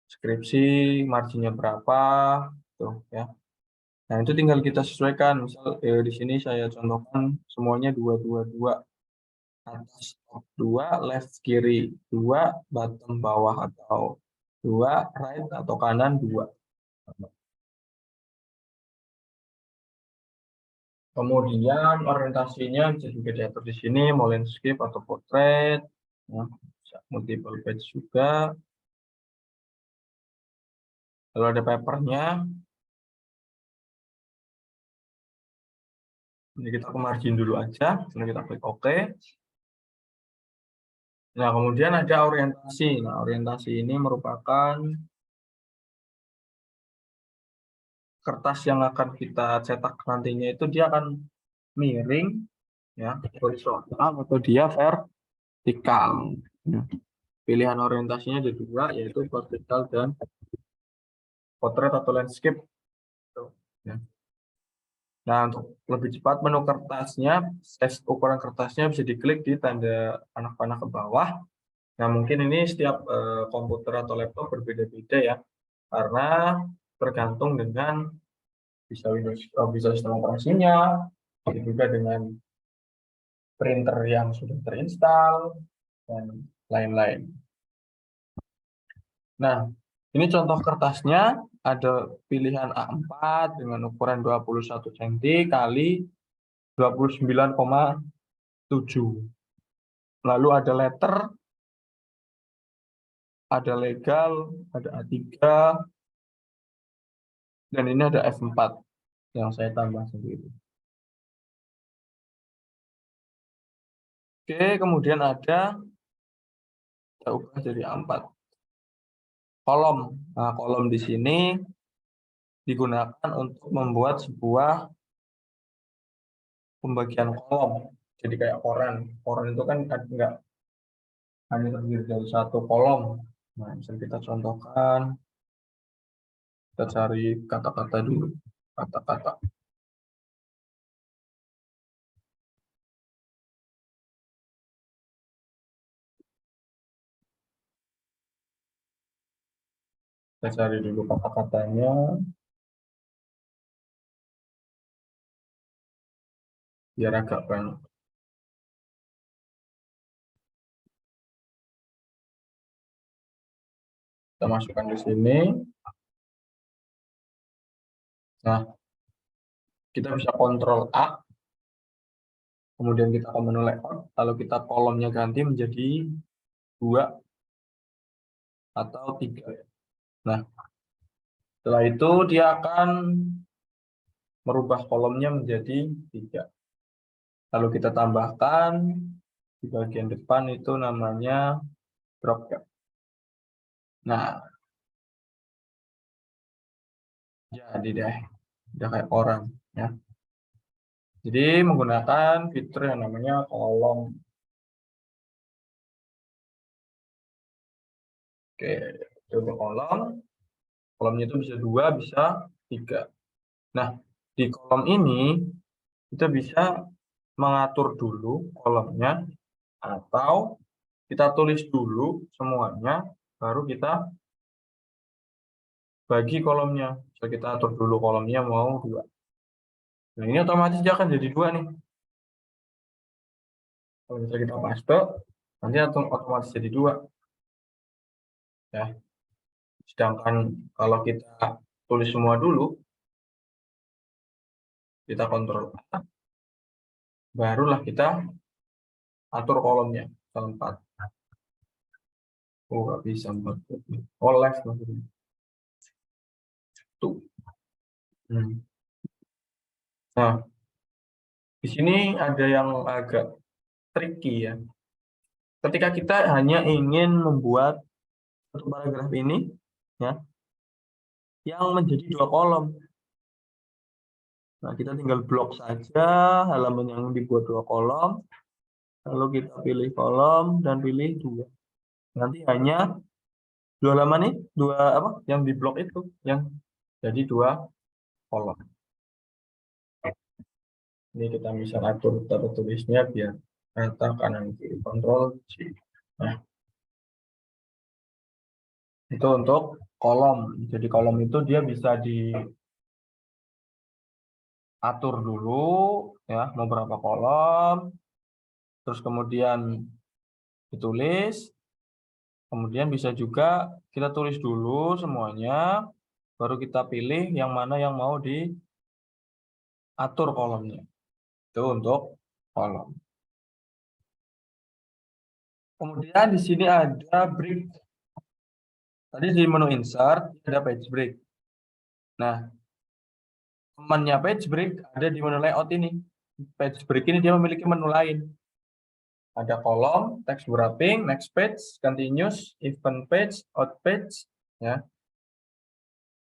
skripsi marginnya berapa, tuh ya. Nah, itu tinggal kita sesuaikan. Misal di sini saya contohkan semuanya 222. Atas top 2, left kiri 2, bottom bawah atau 2, right atau kanan 2. Kemudian orientasinya bisa juga diatur di sini, mau landscape atau portrait. Ya, bisa multiple page juga. Kalau ada papernya, ini kita ke margin dulu aja, lalu kita klik OK. Nah, kemudian ada orientasi. Nah, orientasi ini merupakan kertas yang akan kita cetak nantinya itu dia akan miring, ya, horizontal atau dia vertikal. Ya. Pilihan orientasinya ada dua, yaitu vertikal dan portrait atau landscape. Ya. Nah, untuk lebih cepat menu kertasnya, size ukuran kertasnya bisa diklik di tanda panah-panah ke bawah. Nah, mungkin ini setiap komputer atau laptop berbeda-beda ya, karena tergantung dengan bisa Windows, bisa sistem operasinya, juga dengan printer yang sudah terinstall, dan lain-lain. Nah, ini contoh kertasnya, ada pilihan A4 dengan ukuran 21 cm kali 29,7. Lalu ada letter, ada legal, ada A3, dan ini ada F4 yang saya tambah sendiri. Oke, kemudian kita ubah jadi A4. Kolom. Nah, kolom di sini digunakan untuk membuat sebuah pembagian kolom. Jadi kayak koran. Koran itu kan enggak hanya terdiri dari satu kolom. Nah, bisa kita contohkan. Kita cari kata-kata dulu. Kata-kata. Kita cari dulu kata-katanya. Biar agak banyak. Kita masukkan di sini. Nah, kita bisa kontrol A. Kemudian kita ke menu layout. Lalu kita kolomnya ganti menjadi 2 atau 3. Nah, setelah itu dia akan merubah kolomnya menjadi 3. Lalu kita tambahkan di bagian depan itu namanya drop cap. Nah, jadi deh, udah kayak orang ya. Jadi menggunakan fitur yang namanya kolom. Oke, coba kolom. Kolomnya itu bisa 2, bisa 3. Nah, di kolom ini kita bisa mengatur dulu kolomnya, atau kita tulis dulu semuanya, baru kita bagi kolomnya. Bisa kita atur dulu kolomnya mau 2. Nah, ini otomatis dia akan jadi 2 nih. Kalau misalnya kita paste, nanti otomatis jadi 2. Ya. Sedangkan kalau kita tulis semua dulu, kita kontrol A, barulah kita atur kolomnya. 4. Oh, nggak bisa 4. Oh, left maksudnya. Tuh. Nah, di sini ada yang agak tricky ya. Ketika kita hanya ingin membuat satu paragraf ini, ya, yang menjadi 2 kolom. Nah, kita tinggal blok saja halaman yang dibuat 2 kolom, lalu kita pilih kolom dan pilih 2. Nanti hanya 2 halaman nih, 2 apa? Yang di blok itu, yang jadi 2 kolom. Ini kita bisa atur tata tulisnya biar rata kanan kiri, Ctrl C. Nah, itu untuk kolom. Jadi kolom itu dia bisa diatur dulu ya, mau berapa kolom, terus kemudian ditulis, kemudian bisa juga kita tulis dulu semuanya, baru kita pilih yang mana yang mau diatur kolomnya. Itu untuk kolom. Kemudian di sini ada break. Tadi di menu insert ada page break. Nah, temannya page break ada di menu layout ini. Page break ini dia memiliki menu lain. Ada kolom, text wrapping, next page, continuous, event page, out page, ya.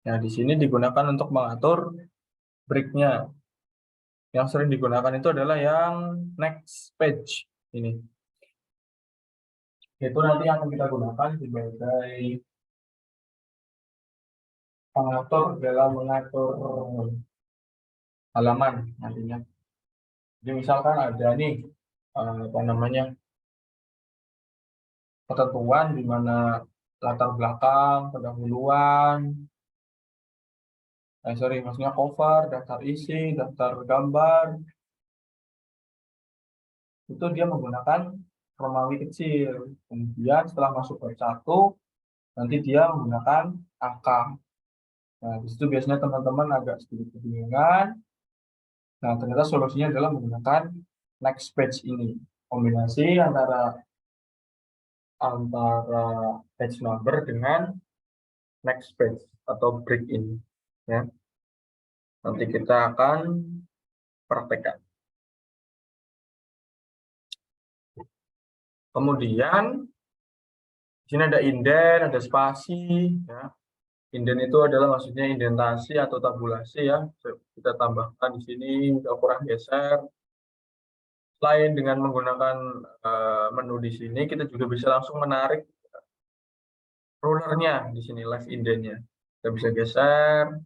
Nah, di sini digunakan untuk mengatur break-nya. Yang sering digunakan itu adalah yang next page ini. Itu nanti akan kita gunakan sebagai pengatur dalam mengatur halaman nantinya. Jadi misalkan ada nih apa namanya ketentuan di mana latar belakang, pendahuluan, maksudnya cover, daftar isi, daftar gambar, itu dia menggunakan Romawi kecil. Kemudian setelah masuk bab 1, nanti dia menggunakan angka. Nah, di situ biasanya teman-teman agak sedikit kebingungan. Nah, ternyata solusinya adalah menggunakan next page ini. Kombinasi antara page number dengan next page atau break in. Ya. Nanti kita akan praktekkan. Kemudian di sini ada inden, ada spasi. Ya. Inden itu adalah maksudnya indentasi atau tabulasi ya. Kita tambahkan di sini udah kurang geser. Selain dengan menggunakan menu di sini, kita juga bisa langsung menarik rulernya di sini, left indennya. Kita bisa geser.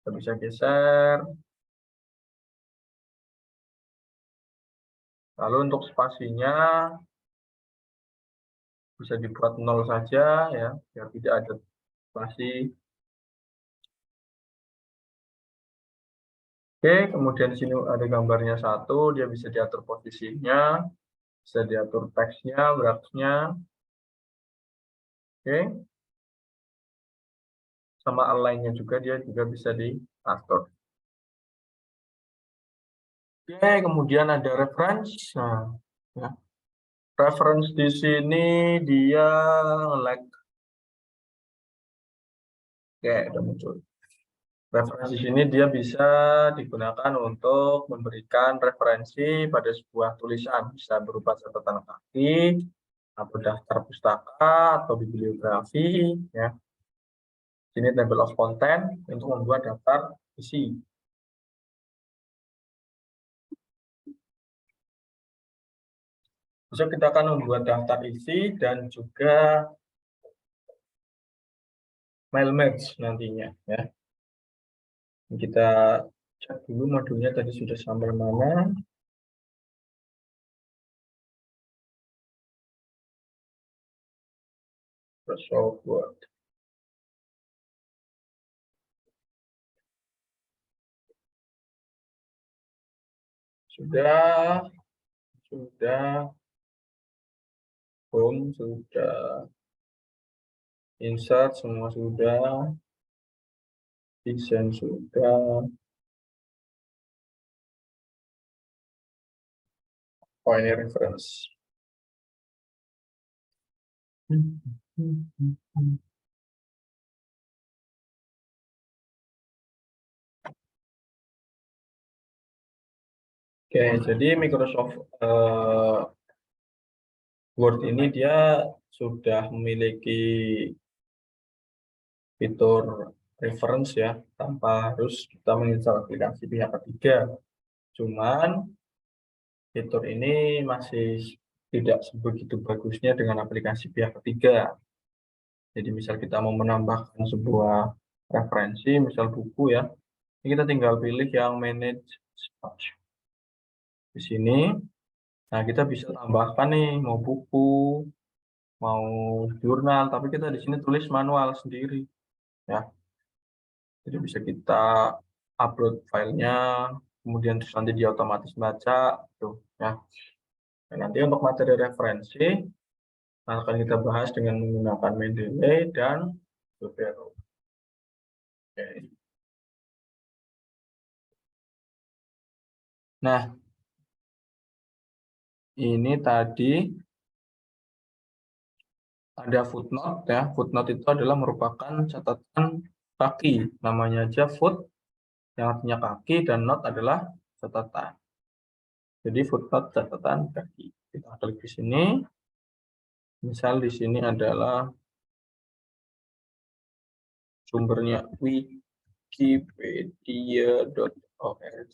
Kita bisa geser. Lalu untuk spasinya bisa dibuat 0 saja ya, biar tidak ada spasi. Oke, kemudian di sini ada gambarnya 1, dia bisa diatur posisinya, bisa diatur teksnya, beratnya. Oke. Sama align-nya juga dia juga bisa diatur. Oke, kemudian ada reference. Nah, ya. Reference di sini dia lag. Oke, udah muncul. Referensi di sini dia bisa digunakan untuk memberikan referensi pada sebuah tulisan, bisa berupa catatan kaki, atau daftar pustaka, atau bibliografi. Ya. Sini table of content untuk membuat daftar isi. Besok kita akan membuat daftar isi dan juga mail match nantinya. Ya. Kita cek dulu modulnya tadi sudah sampai mana. Microsoft Word. Sudah, home sudah, insert semua sudah, desain sudah. Oh, ini reference. Oke, jadi Microsoft Word ini dia sudah memiliki fitur reference ya, tanpa harus kita menginstal aplikasi pihak ketiga. Cuman fitur ini masih tidak sebegitu bagusnya dengan aplikasi pihak ketiga. Jadi misal kita mau menambahkan sebuah referensi, misal buku ya, ini kita tinggal pilih yang manage search. Di sini, nah kita bisa tambahkan nih, mau buku, mau jurnal, tapi kita di sini tulis manual sendiri. Ya. Jadi bisa kita upload filenya, kemudian terus nanti dia otomatis baca, tuh ya. Nah, nanti untuk materi referensi akan kita bahas dengan menggunakan Mendeley dan Zotero. Oke. Nah, ini tadi ada footnote ya. Footnote itu adalah merupakan catatan kaki. Namanya aja foot yang artinya kaki dan note adalah catatan. Jadi footnote catatan kaki. Kita klik di sini. Misal di sini adalah sumbernya wikipedia.org.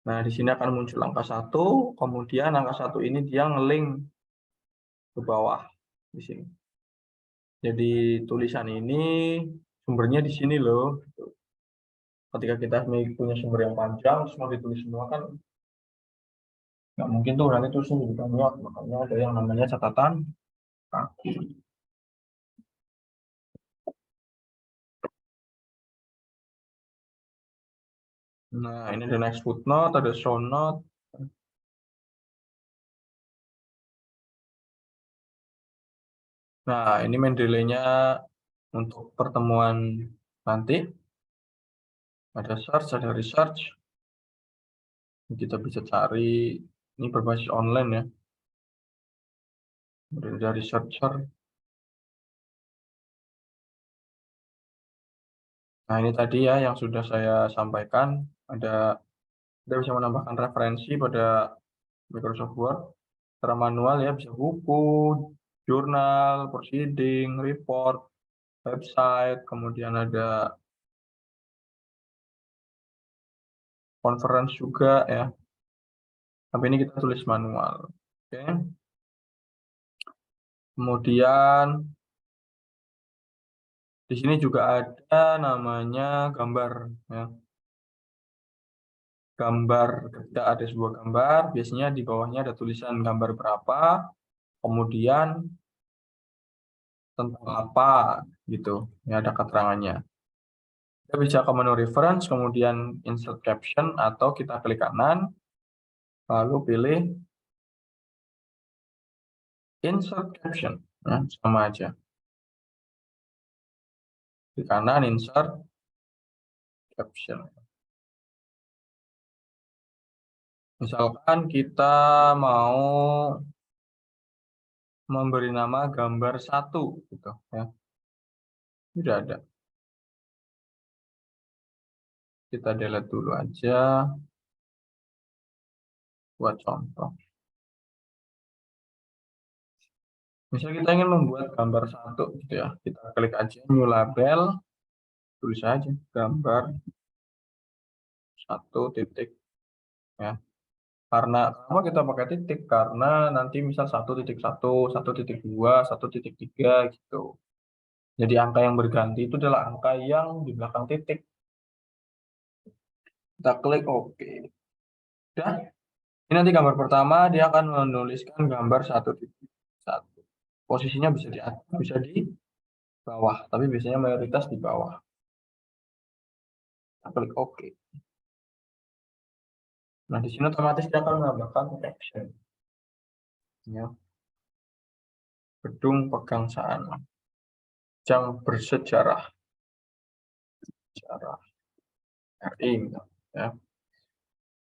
Nah, di sini akan muncul angka 1, kemudian angka 1 ini dia nge-link ke bawah di sini. Jadi tulisan ini sumbernya di sini loh. Ketika kita punya sumber yang panjang, terus mau ditulis semua kan nggak mungkin tuh, nanti tulisnya jadi banyak. Makanya ada yang namanya catatan kaki. Nah, ini ada next footnote, ada show note. Nah, ini main delay-nya untuk pertemuan nanti. Ada search, ada research. Kita bisa cari, ini berbasis online ya. Ada researcher. Nah, ini tadi ya yang sudah saya sampaikan. Kita bisa menambahkan referensi pada Microsoft Word. Secara manual ya, bisa buku, jurnal, proceeding, report, website, kemudian ada conference juga ya. Tapi ini kita tulis manual. Oke. Kemudian di sini juga ada namanya gambar ya. Gambar, ketika ada sebuah gambar, biasanya di bawahnya ada tulisan gambar berapa, kemudian tentang apa gitu. Ya, ada keterangannya. Kita bisa ke menu reference, kemudian insert caption, atau kita klik kanan, lalu pilih insert caption. Nah, sama aja. Di kanan insert caption. Misalkan kita mau memberi nama gambar 1 gitu ya. Tidak ada. Kita delete dulu aja buat contoh. Misalnya kita ingin membuat gambar 1 gitu ya. Kita klik aja new label, tulis aja gambar 1 titik ya. Karena kenapa kita pakai titik? Karena nanti misal 1.1, 1.2, 1.3 gitu. Jadi angka yang berganti itu adalah angka yang di belakang titik. Kita klik OK. Dan ini nanti gambar pertama dia akan menuliskan gambar 1.1. Posisinya bisa di atas, bisa di bawah, tapi biasanya mayoritas di bawah. Kita klik OK. Nah, di sini otomatis dia akan menambahkan caption. Ya. Gedung Pegangsaan. Yang bersejarah. Sejarah RI. Ya.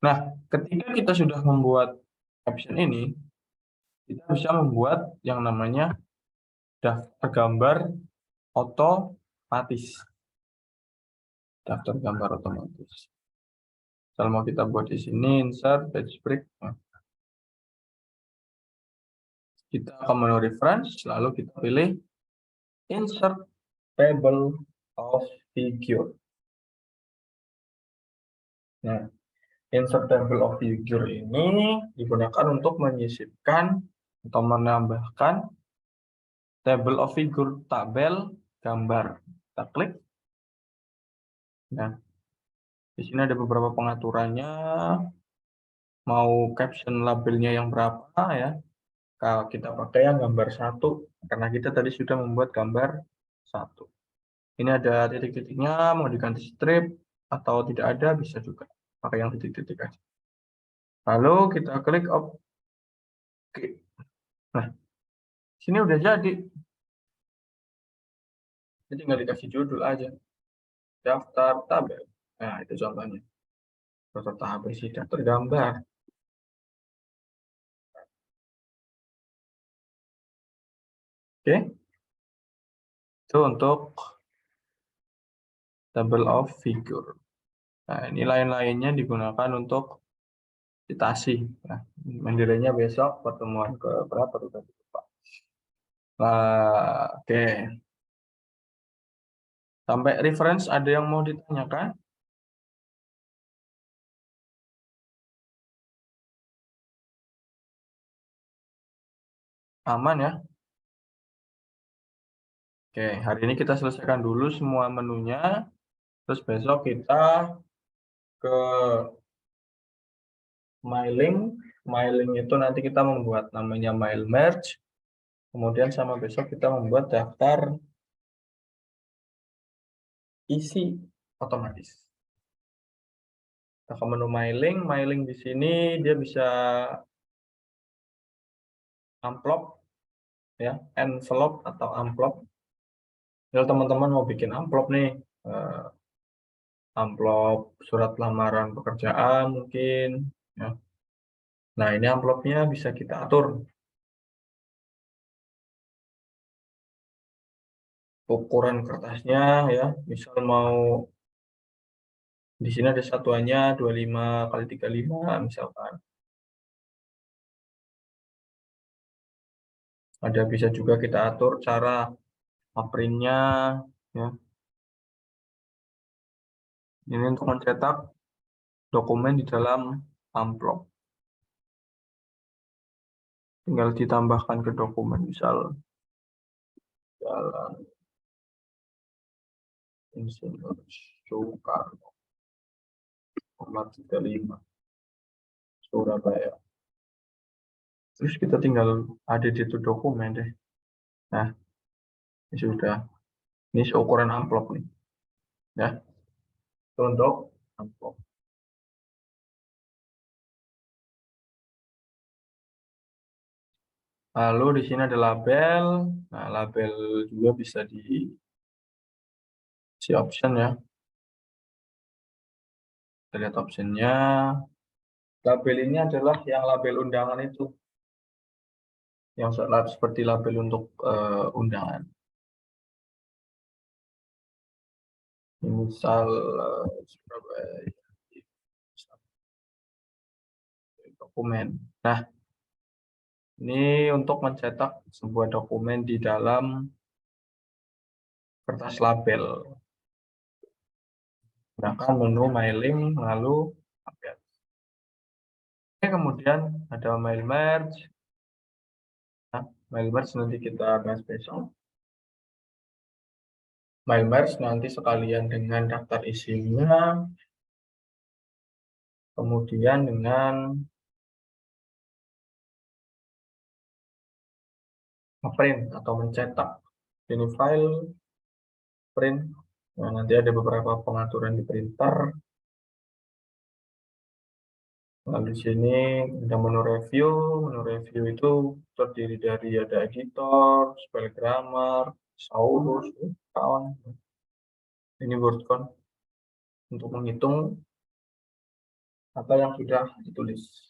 Nah, ketika kita sudah membuat caption ini, kita bisa membuat yang namanya daftar gambar otomatis. Daftar gambar otomatis. Kalau mau kita buat di sini, insert, page break. Nah. Kita ke menu reference, lalu kita pilih insert table of figure. Nah, insert table of figure ini digunakan untuk menyisipkan atau menambahkan table of figure, tabel gambar. Kita klik. Nah, di sini ada beberapa pengaturannya. Mau caption labelnya yang berapa ya? Kalau kita pakai yang gambar 1, karena kita tadi sudah membuat gambar 1. Ini ada titik-titiknya, mau diganti strip atau tidak ada, bisa juga pakai yang titik-titik aja. Lalu kita klik OK. Nah, sini udah jadi. Ini tinggal dikasih judul aja. Daftar tabel. Nah, itu contohnya. Daftar tabel sih, daftar gambar. Oke. Itu untuk table of figure. Nah, ini lain-lainnya digunakan untuk citasi. Nah, mandirinya besok pertemuan ke berapa tuh tadi, Pak? Nah, oke. Sampai reference ada yang mau ditanyakan? Aman ya? Oke, hari ini kita selesaikan dulu semua menunya. Terus besok kita ke mailing. Mailing itu nanti kita membuat namanya mail merge. Kemudian sama besok kita membuat daftar isi otomatis. Kita ke menu mailing. Mailing di sini dia bisa amplop, ya, envelope atau amplop. Kalau teman-teman mau bikin amplop nih, amplop surat lamaran pekerjaan mungkin, ya. Nah, ini amplopnya bisa kita atur ukuran kertasnya, ya. Misal mau di sini ada satuannya 25 kali 35 misalkan. Ada bisa juga kita atur cara printnya, ya. Ini untuk mencetak dokumen di dalam amplop. Tinggal ditambahkan ke dokumen, misal Jalan Insinyur Soekarno, 35, Surabaya. Terus kita tinggal edit itu dokumen deh. Nah, ini sudah. Ini ukuran amplop nih, ya. Untuk amplop. Lalu di sini ada label. Nah, label juga bisa di option, ya. Kita lihat optionnya. Label ini adalah yang label undangan itu, yang seperti label untuk undangan. Misal Surabaya dokumen. Nah, ini untuk mencetak sebuah dokumen di dalam kertas label. Gunakan menu mailing, lalu label. Oke, kemudian ada mail merge. Nah, mail merge nanti kita bahas besok. Mail merge nanti sekalian dengan daftar isinya, kemudian dengan print atau mencetak. Ini file, print. Nah, nanti ada beberapa pengaturan di printer. Lalu di sini ada menu review. Menu review itu terdiri dari ada editor, spell grammar, saurus, kawan. Ini wordcount untuk menghitung apa yang sudah ditulis.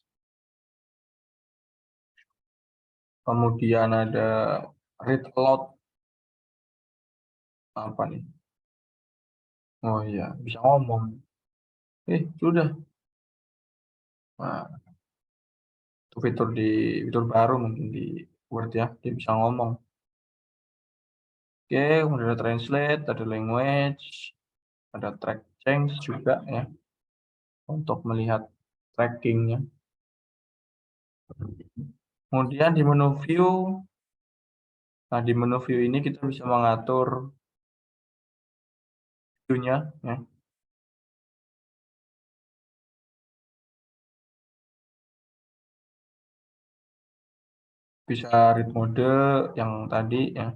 Kemudian ada read aloud. Apa nih? Oh iya, bisa ngomong. Sudah. Nah, itu fitur baru mungkin di Word, ya, dia bisa ngomong. Oke, kemudian ada translate, ada language, ada track change juga, ya, untuk melihat trackingnya. Kemudian di menu view, nah di menu view ini kita bisa mengatur view-nya, ya. Bisa read mode yang tadi, ya.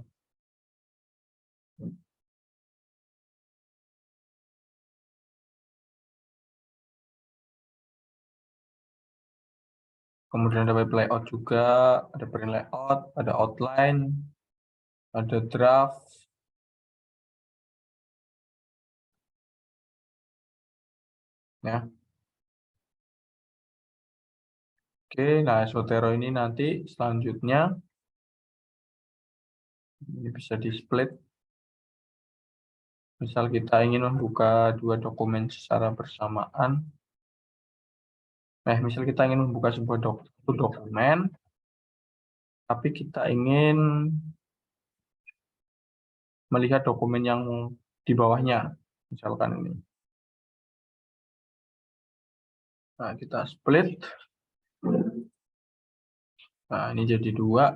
Kemudian ada web layout juga, ada print layout, ada outline, ada draft, ya. Oke, nah Zotero ini nanti selanjutnya ini bisa di split. Misal kita ingin membuka dua dokumen secara bersamaan. Nah, misal kita ingin membuka sebuah dokumen, tapi kita ingin melihat dokumen yang di bawahnya, misalkan ini. Nah, kita split. Nah, ini jadi dua.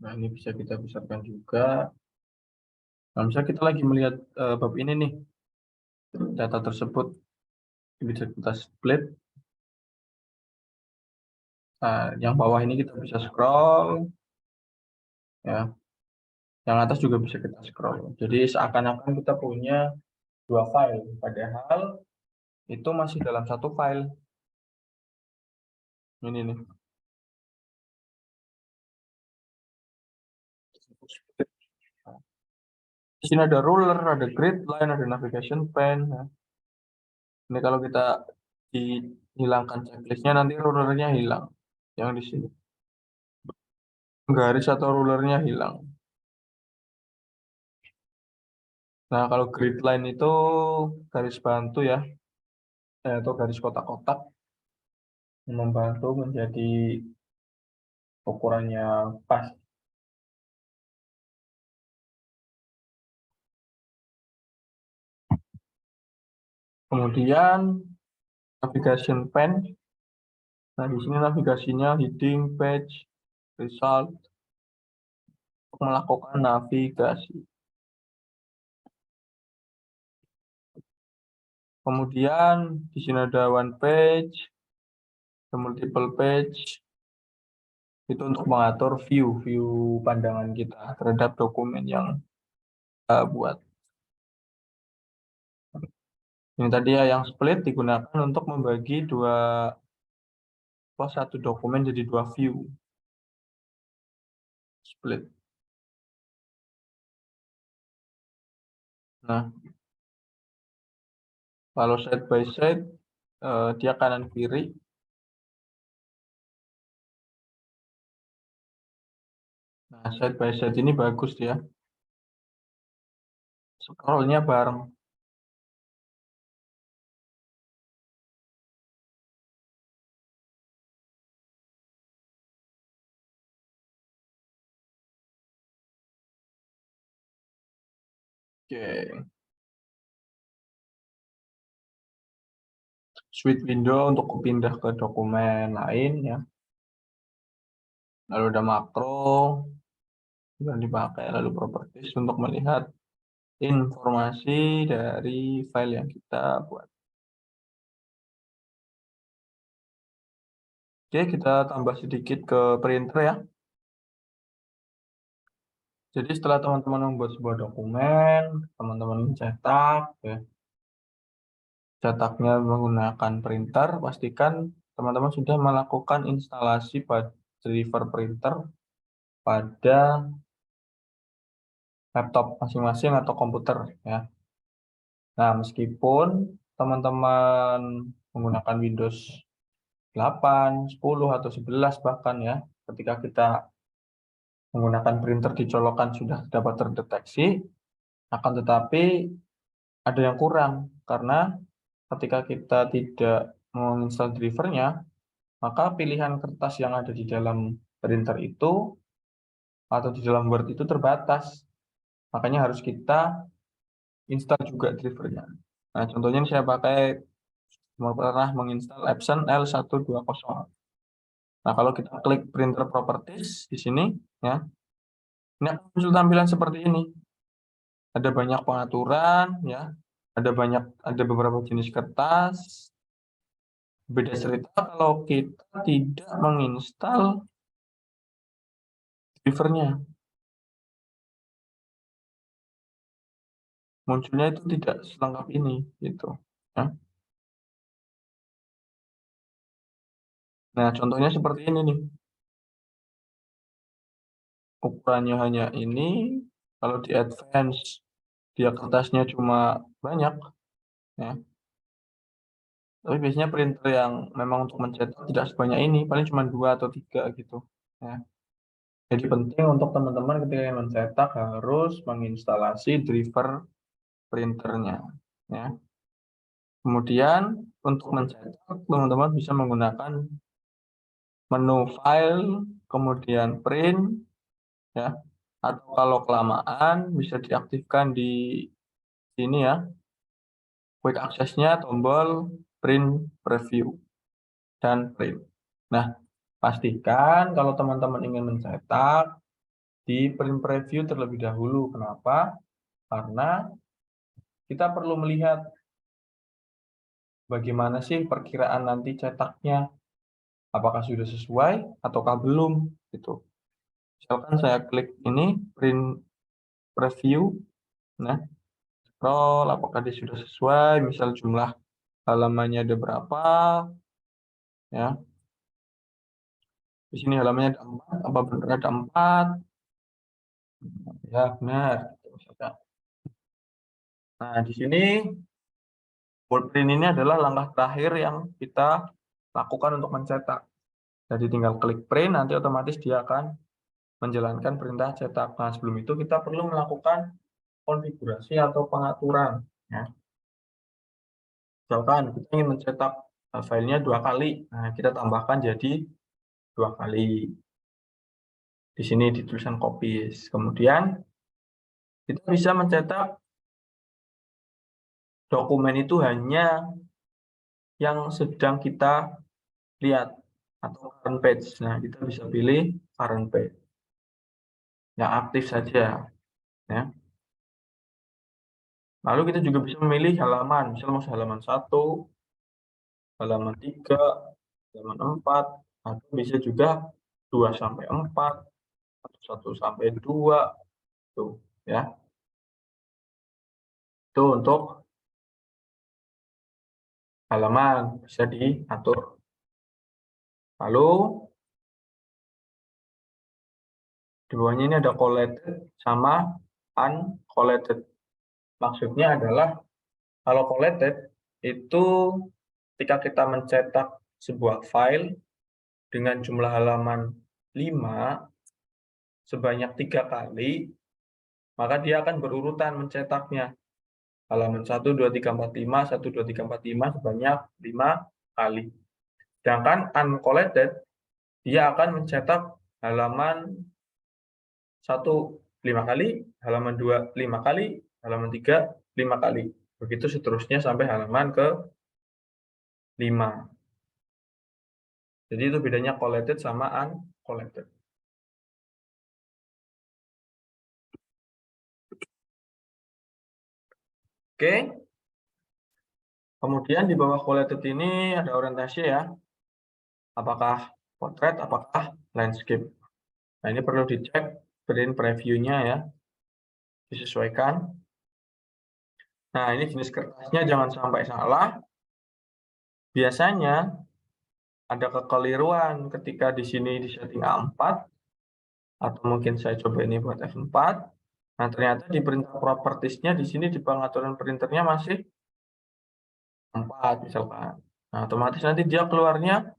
Nah, ini bisa kita besarkan juga. Nah, misalnya kita lagi melihat bab ini nih, data tersebut bisa kita split. Nah, yang bawah ini kita bisa scroll, ya. Yang atas juga bisa kita scroll. Jadi seakan-akan kita punya dua file, padahal itu masih dalam satu file. Ini nih. Di sini ada ruler, ada grid line, ada navigation pane. Ya. Ini kalau kita dihilangkan checklistnya, nanti rulernya hilang. Yang di sini. Garis atau rulernya hilang. Nah, kalau grid line itu garis bantu ya, atau garis kotak-kotak yang membantu menjadi ukurannya pas. Kemudian navigation pane. Nah, di sini navigasinya heading, page, result untuk melakukan navigasi. Kemudian di sini ada one page, multiple page. Itu untuk mengatur view pandangan kita terhadap dokumen yang kita buat. Ini tadi ya yang split digunakan untuk membagi satu dokumen jadi dua view. Split. Nah, kalau side by side, dia kanan kiri. Nah, side by side ini bagus ya. Scrollnya bareng. Oke. Switch window untuk pindah ke dokumen lain ya. Lalu ada makro yang dipakai, lalu properties untuk melihat informasi dari file yang kita buat. Oke, kita tambah sedikit ke printer ya. Jadi setelah teman-teman membuat sebuah dokumen, teman-teman mencetak, ya. Cetaknya menggunakan printer, pastikan teman-teman sudah melakukan instalasi driver printer pada laptop masing-masing atau komputer ya. Nah, meskipun teman-teman menggunakan Windows 8, 10 atau 11 bahkan ya, ketika kita menggunakan printer dicolokan sudah dapat terdeteksi, akan tetapi ada yang kurang karena ketika kita tidak menginstal drivernya, maka pilihan kertas yang ada di dalam printer itu atau di dalam Word itu terbatas. Makanya harus kita install juga drivernya. Nah, contohnya ini saya pakai pernah menginstal Epson L120. Nah, kalau kita klik printer properties di sini ya, ini akan muncul tampilan seperti ini. Ada banyak pengaturan ya, ada beberapa jenis kertas. Beda cerita kalau kita tidak menginstal drivernya. Munculnya itu tidak selengkap ini gitu ya. Nah, contohnya seperti ini nih. Ukurannya hanya ini, kalau di advance dia kertasnya cuma banyak ya. Tapi biasanya printer yang memang untuk mencetak tidak sebanyak ini, paling cuma 2 atau 3 gitu ya. Jadi penting untuk teman-teman ketika yang mencetak harus menginstalasi driver printernya ya. Kemudian untuk mencetak teman-teman bisa menggunakan menu file, kemudian print ya. Atau kalau kelamaan bisa diaktifkan di sini ya. Quick access-nya tombol print preview dan print. Nah, pastikan kalau teman-teman ingin mencetak di print preview terlebih dahulu. Kenapa? Karena kita perlu melihat bagaimana sih perkiraan nanti cetaknya. Apakah sudah sesuai ataukah belum gitu. Misalkan saya klik ini print preview. Nah, scroll apakah dia sudah sesuai, misal jumlah halamannya ada berapa ya. Di sini halamannya ada 4, apa benar ada 4? Ya, benar. Nah, di sini full print ini adalah langkah terakhir yang kita lakukan untuk mencetak. Jadi tinggal klik print, nanti otomatis dia akan menjalankan perintah cetak. Nah, sebelum itu kita perlu melakukan konfigurasi atau pengaturan. Ya. Misalkan kita ingin mencetak filenya 2 kali, nah kita tambahkan jadi 2 kali. Di sini di tulisan copies. Kemudian kita bisa mencetak dokumen itu hanya yang sedang kita lihat atau current page. Nah, kita bisa pilih current page. Yang aktif saja. Ya. Lalu kita juga bisa memilih halaman, misalnya mau halaman 1, halaman 3, halaman 4, atau bisa juga 2 sampai 4, atau 1 sampai 2, tuh ya. Itu untuk halaman bisa diatur. Lalu di bawahnya ini ada collated sama uncollated. Maksudnya adalah kalau collated itu ketika kita mencetak sebuah file dengan jumlah halaman 5 sebanyak 3 kali, maka dia akan berurutan mencetaknya. Halaman 1, 2, 3, 4, 5, 1, 2, 3, 4, 5 sebanyak 5 kali. Sedangkan uncollated, dia akan mencetak halaman 1 5 kali, halaman 2 5 kali, halaman 3 5 kali. Begitu seterusnya sampai halaman ke 5. Jadi itu bedanya collated sama uncollated. Oke. Kemudian di bawah collated ini ada orientasi ya. Apakah portrait, apakah landscape. Nah, ini perlu dicek print preview-nya ya. Disesuaikan. Nah, ini jenis kertasnya jangan sampai salah. Biasanya ada kekeliruan ketika di sini di setting A4 atau mungkin saya coba ini buat F4. Nah, ternyata di perintah properties-nya di sini di pengaturan printernya masih 4 misalkan. Nah, otomatis nanti dia keluarnya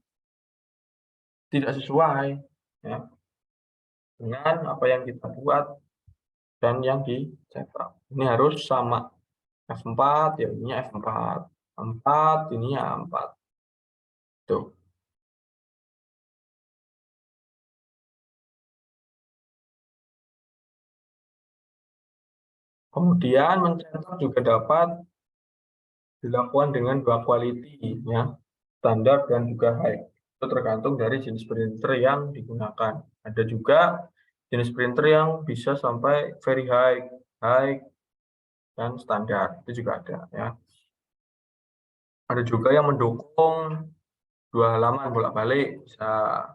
tidak sesuai ya, dengan apa yang kita buat dan yang dicetak. Ini harus sama. F4 ya ininya F4. 4 ininya A4. Tuh. Kemudian mencetak juga dapat dilakukan dengan 2 quality ya, standar dan juga high. Itu tergantung dari jenis printer yang digunakan. Ada juga jenis printer yang bisa sampai very high dan standar. Itu juga ada ya. Ada juga yang mendukung 2 halaman bolak-balik bisa.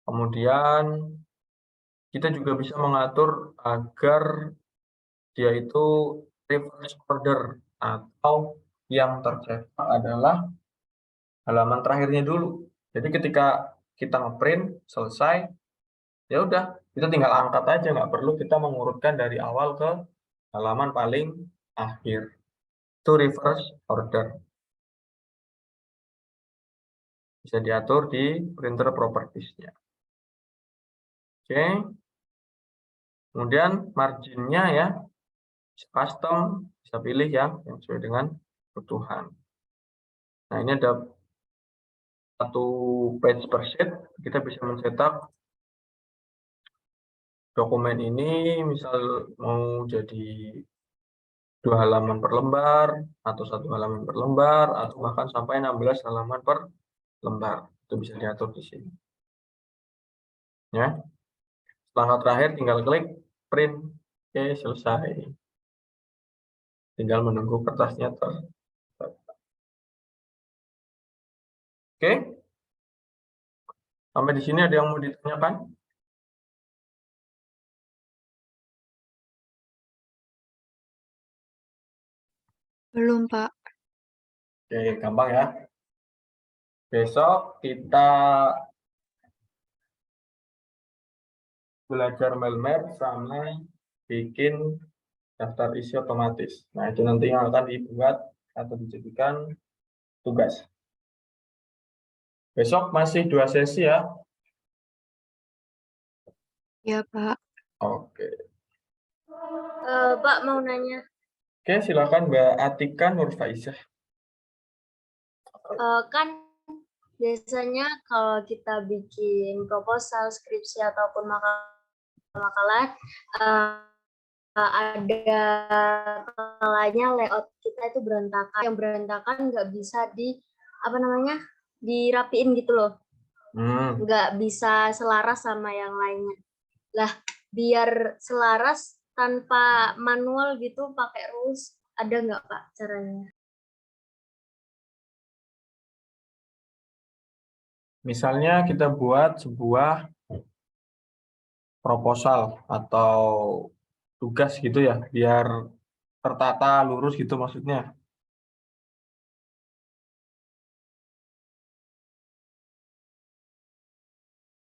Kemudian kita juga bisa mengatur agar dia itu reverse order atau yang tercetak adalah halaman terakhirnya dulu. Jadi ketika kita ngeprint selesai, ya udah kita tinggal angkat aja, nggak perlu kita mengurutkan dari awal ke halaman paling akhir. Itu reverse order. Bisa diatur di printer properties-nya. Oke. Kemudian marginnya ya, custom, bisa pilih ya yang sesuai dengan kebutuhan. Nah, ini ada 1 page per sheet, kita bisa mencetak dokumen ini misal mau jadi 2 halaman per lembar, atau 1 halaman per lembar, atau bahkan sampai 16 halaman per lembar. Itu bisa diatur di sini. Ya. Langkah terakhir tinggal klik print. Oke, selesai. Tinggal menunggu kertasnya Oke. Sampai di sini ada yang mau ditanyakan? Belum, Pak. Oke, gampang ya. Besok kita belajar Melmer sama bikin daftar isi otomatis. Nah, itu nanti yang akan dibuat atau dijadikan tugas. Besok masih 2 sesi ya. Ya, Pak. Oke. Pak mau nanya. Oke, silakan Mbak Atika Nurfaizah. Kan biasanya kalau kita bikin proposal, skripsi ataupun makalah, ada kalanya layout kita itu berantakan. Yang berantakan nggak bisa dirapiin gitu loh. Nggak bisa selaras sama yang lainnya. Lah, biar selaras tanpa manual gitu pakai rules, ada nggak Pak caranya? Misalnya kita buat sebuah proposal atau tugas gitu ya, biar tertata lurus gitu maksudnya.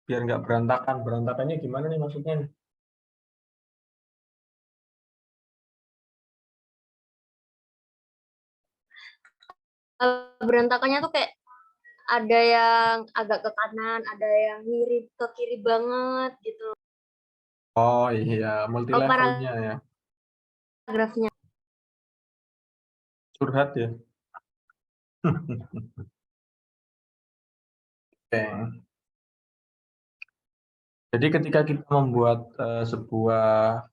Biar nggak berantakan. Berantakannya gimana nih maksudnya nih? Berantakannya tuh kayak ada yang agak ke kanan, ada yang mirip ke kiri banget gitu. Oh iya, multi levelnya ya. Paragrafnya. Curhat ya. Oke. Jadi ketika kita membuat sebuah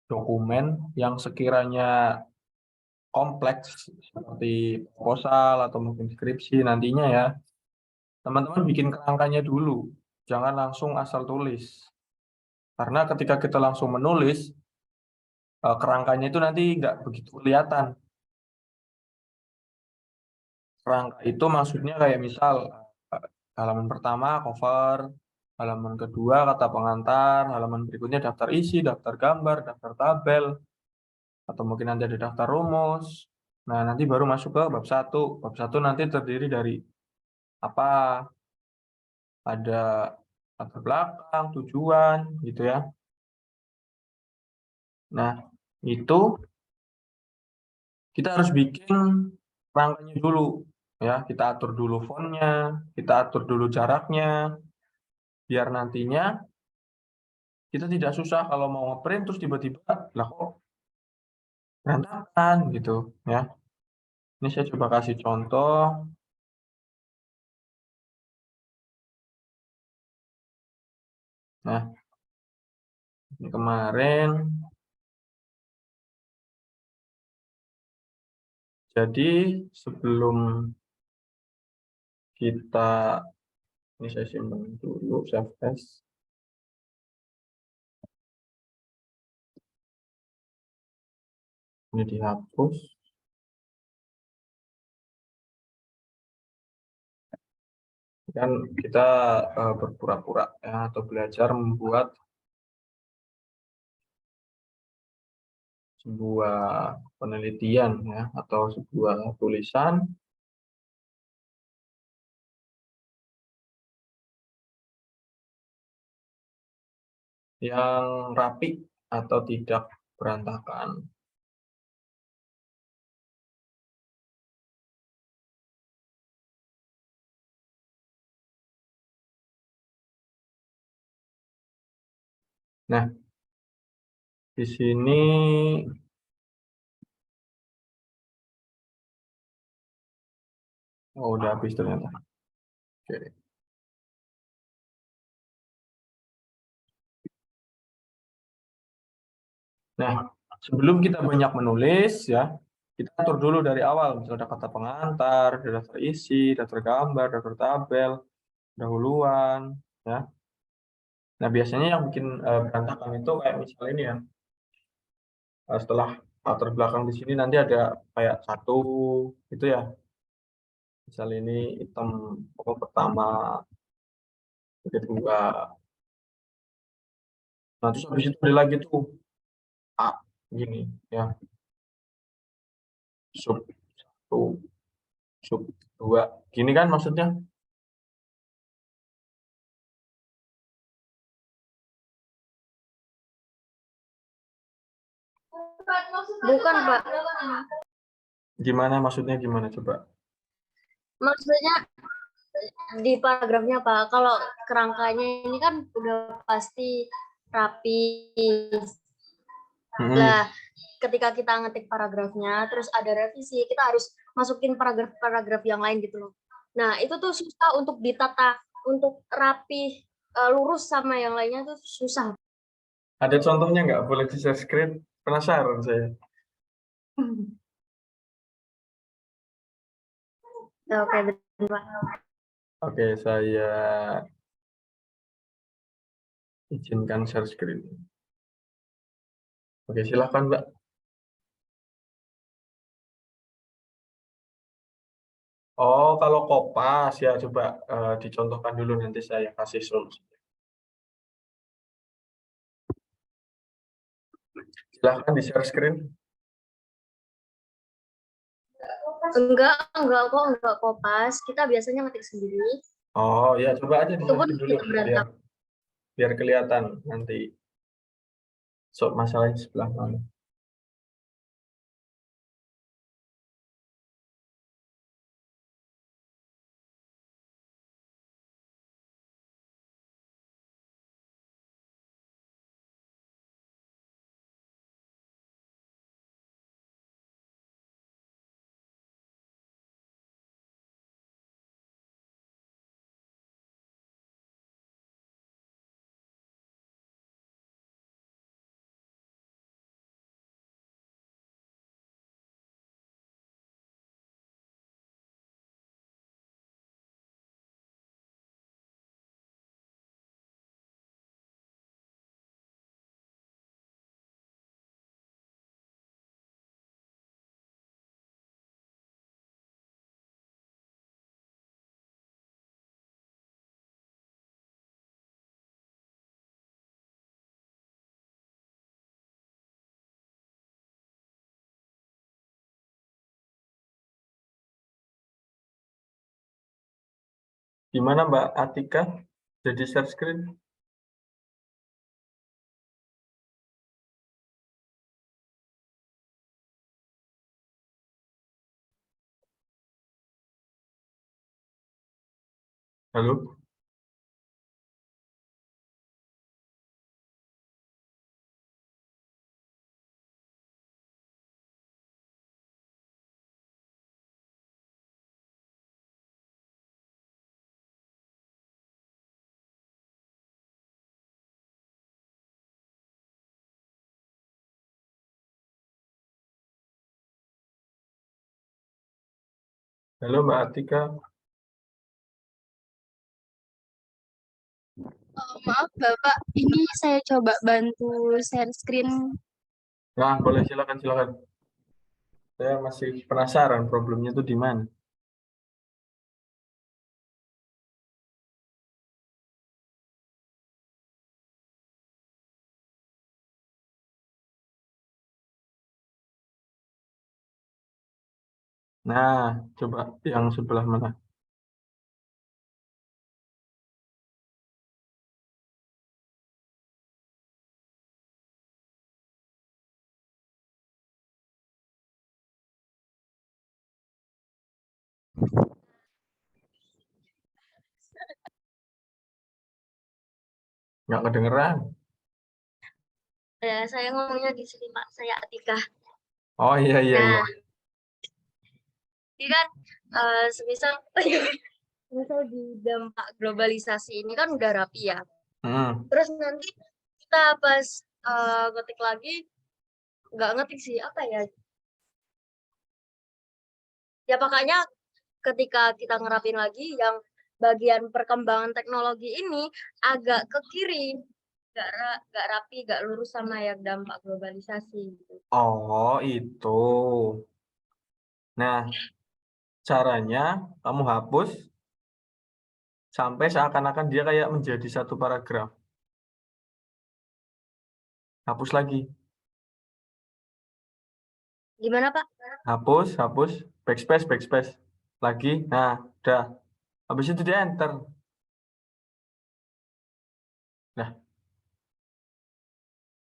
dokumen yang sekiranya kompleks seperti proposal atau mungkin skripsi nantinya ya, teman-teman bikin kerangkanya dulu, jangan langsung asal tulis. Karena ketika kita langsung menulis, kerangkanya itu nanti nggak begitu kelihatan. Kerangka itu maksudnya kayak misal halaman pertama cover, halaman kedua kata pengantar, halaman berikutnya daftar isi, daftar gambar, daftar tabel, atau mungkin nanti ada daftar rumus. Nah, nanti baru masuk ke bab 1. Bab 1 nanti terdiri dari apa? Ada latar belakang, tujuan, gitu ya. Nah, itu kita harus bikin rangkanya dulu. Ya, kita atur dulu fontnya, kita atur dulu jaraknya, biar nantinya kita tidak susah kalau mau ngeprint terus tiba-tiba, lah kok berantakan gitu ya. Ini saya coba kasih contoh. Nah, ini kemarin. Jadi sebelum kita, ini saya simpan dulu, save as. Ini dihapus. Kan kita berpura-pura ya, atau belajar membuat sebuah penelitian ya, atau sebuah tulisan yang rapi atau tidak berantakan. Nah, di sini udah habis ternyata. Oke. Nah, sebelum kita banyak menulis ya, kita atur dulu dari awal. Misalnya ada kata pengantar, ada daftar isi, daftar gambar, daftar tabel. dahuluan, ya. Nah, biasanya yang bikin berantakan itu kayak misalnya ini ya, setelah latar belakang di sini nanti ada kayak satu, itu ya. Misal ini item pokok pertama, kedua. Nah, terus habis itu ada lagi tuh A, gini ya, sub 1, sub 2, gini kan maksudnya. Bukan, Pak. Gimana maksudnya, gimana coba? Maksudnya di paragrafnya, Pak. Kalau kerangkanya ini kan udah pasti rapi. Lah, ketika kita ngetik paragrafnya, terus ada revisi, kita harus masukin paragraf-paragraf yang lain gitu loh. Nah, itu tuh susah untuk ditata, untuk rapi, lurus sama yang lainnya tuh susah. Ada contohnya nggak? Boleh di-share screen? Penasaran saya. Ya, oke, betul, Pak. Oke, saya izinkan share screen. Oke, silakan, Mbak. Oh, kalau Kopas ya coba dicontohkan dulu, nanti saya kasih solusi. Silahkan di-share screen. Enggak kok, enggak Kopas. Kita biasanya ngetik sendiri. Oh ya, coba aja Itu pun di-share dulu tidak berantakan. biar kelihatan nanti. Masalahnya sebelah mana? Gimana Mbak Atika? Jadi share screen? Halo? Halo Mbak Atika? Maaf Bapak, ini saya coba bantu share screen. Nah, boleh, silakan. Saya masih penasaran problemnya itu di mana. Nah, coba yang sebelah mana? Nggak kedengeran. Saya ngomongnya di sini, Pak. Saya Atika. Oh iya. Nah, ini kan semisal misal di dampak globalisasi ini kan udah rapi ya. Terus nanti kita pas ngetik lagi, nggak ngetik sih, apa ya? Ya pokoknya ketika kita ngerapin lagi, yang bagian perkembangan teknologi ini agak ke kiri, nggak rapi, nggak lurus sama yang dampak globalisasi gitu. Oh, itu. Nah, caranya kamu hapus sampai seakan-akan dia kayak menjadi satu paragraf. Hapus lagi. Gimana, Pak? Hapus, backspace. Lagi. Nah, udah. Habis itu di enter. Nah,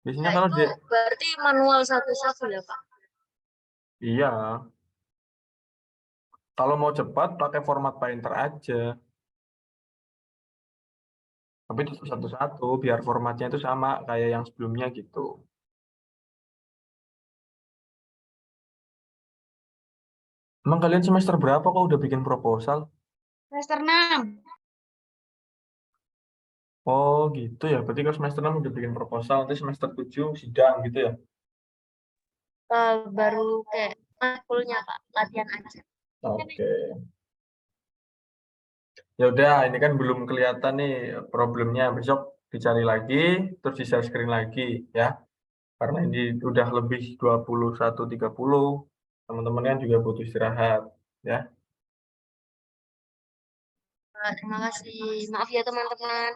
biasanya Nah, kalau itu dia berarti manual satu-satu ya, Pak? iya. Kalau mau cepat pakai format Painter aja. Tapi itu satu-satu biar formatnya itu sama kayak yang sebelumnya gitu. Emang kalian semester berapa kok udah bikin proposal? Semester 6. Oh gitu ya, berarti kalau semester 6 udah bikin proposal, nanti semester 7 sidang gitu ya? Baru kayak fullnya, Pak, latihan aja. Oke. Ya udah, ini kan belum kelihatan nih problemnya. Besok dicari lagi, terus di share screen lagi ya. Karena ini udah lebih 21.30, teman-teman kan juga butuh istirahat ya. Terima kasih. Maaf ya, teman-teman.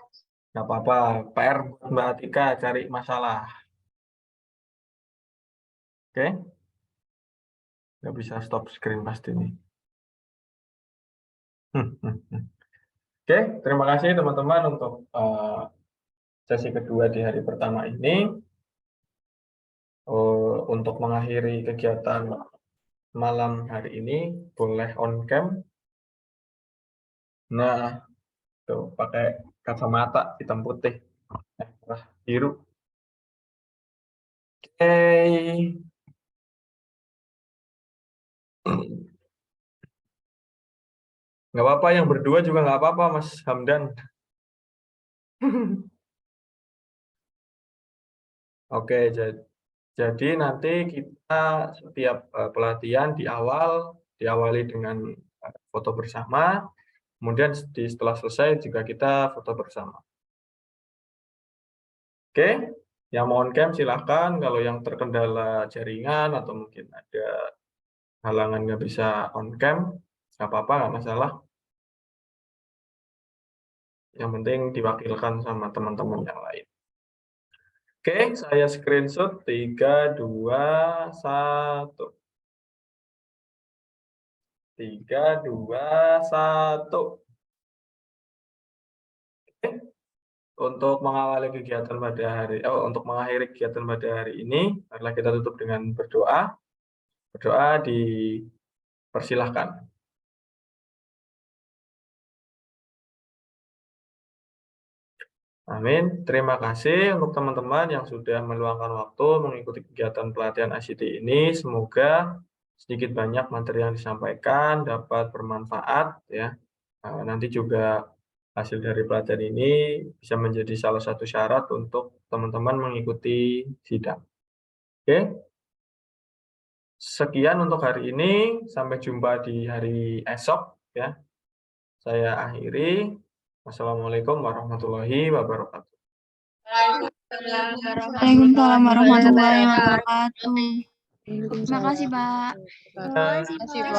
Nggak apa-apa, PR buat Mbak Atika cari masalah. Oke? Nggak bisa stop screen pasti nih. Oke, terima kasih teman-teman untuk sesi kedua di hari pertama ini. Untuk mengakhiri kegiatan malam hari ini, boleh on cam. Nah, tuh pakai kacamata hitam putih, merah biru. Oke. Nggak apa-apa, yang berdua juga nggak apa-apa, Mas Hamdan. Oke, jadi nanti kita setiap pelatihan diawali dengan foto bersama, kemudian setelah selesai juga kita foto bersama. Oke, yang mau on cam silahkan, kalau yang terkendala jaringan atau mungkin ada halangan nggak bisa on cam, nggak apa-apa, nggak masalah. Yang penting diwakilkan sama teman-teman yang lain. Oke, saya screenshot 3, 2, 1. 3, 2, 1. Oke. Untuk mengawali kegiatan untuk mengakhiri kegiatan pada hari ini, marilah kita tutup dengan berdoa. Berdoa dipersilahkan. Amin. Terima kasih untuk teman-teman yang sudah meluangkan waktu mengikuti kegiatan pelatihan ICT ini. Semoga sedikit banyak materi yang disampaikan dapat bermanfaat ya. Nanti juga hasil dari pelatihan ini bisa menjadi salah satu syarat untuk teman-teman mengikuti sidang. Oke. Sekian untuk hari ini. Sampai jumpa di hari esok ya. Saya akhiri. Wassalamualaikum warahmatullahi wabarakatuh. Waalaikumsalam warahmatullahi wabarakatuh. Terima kasih, Pak. Terima kasih, Pak.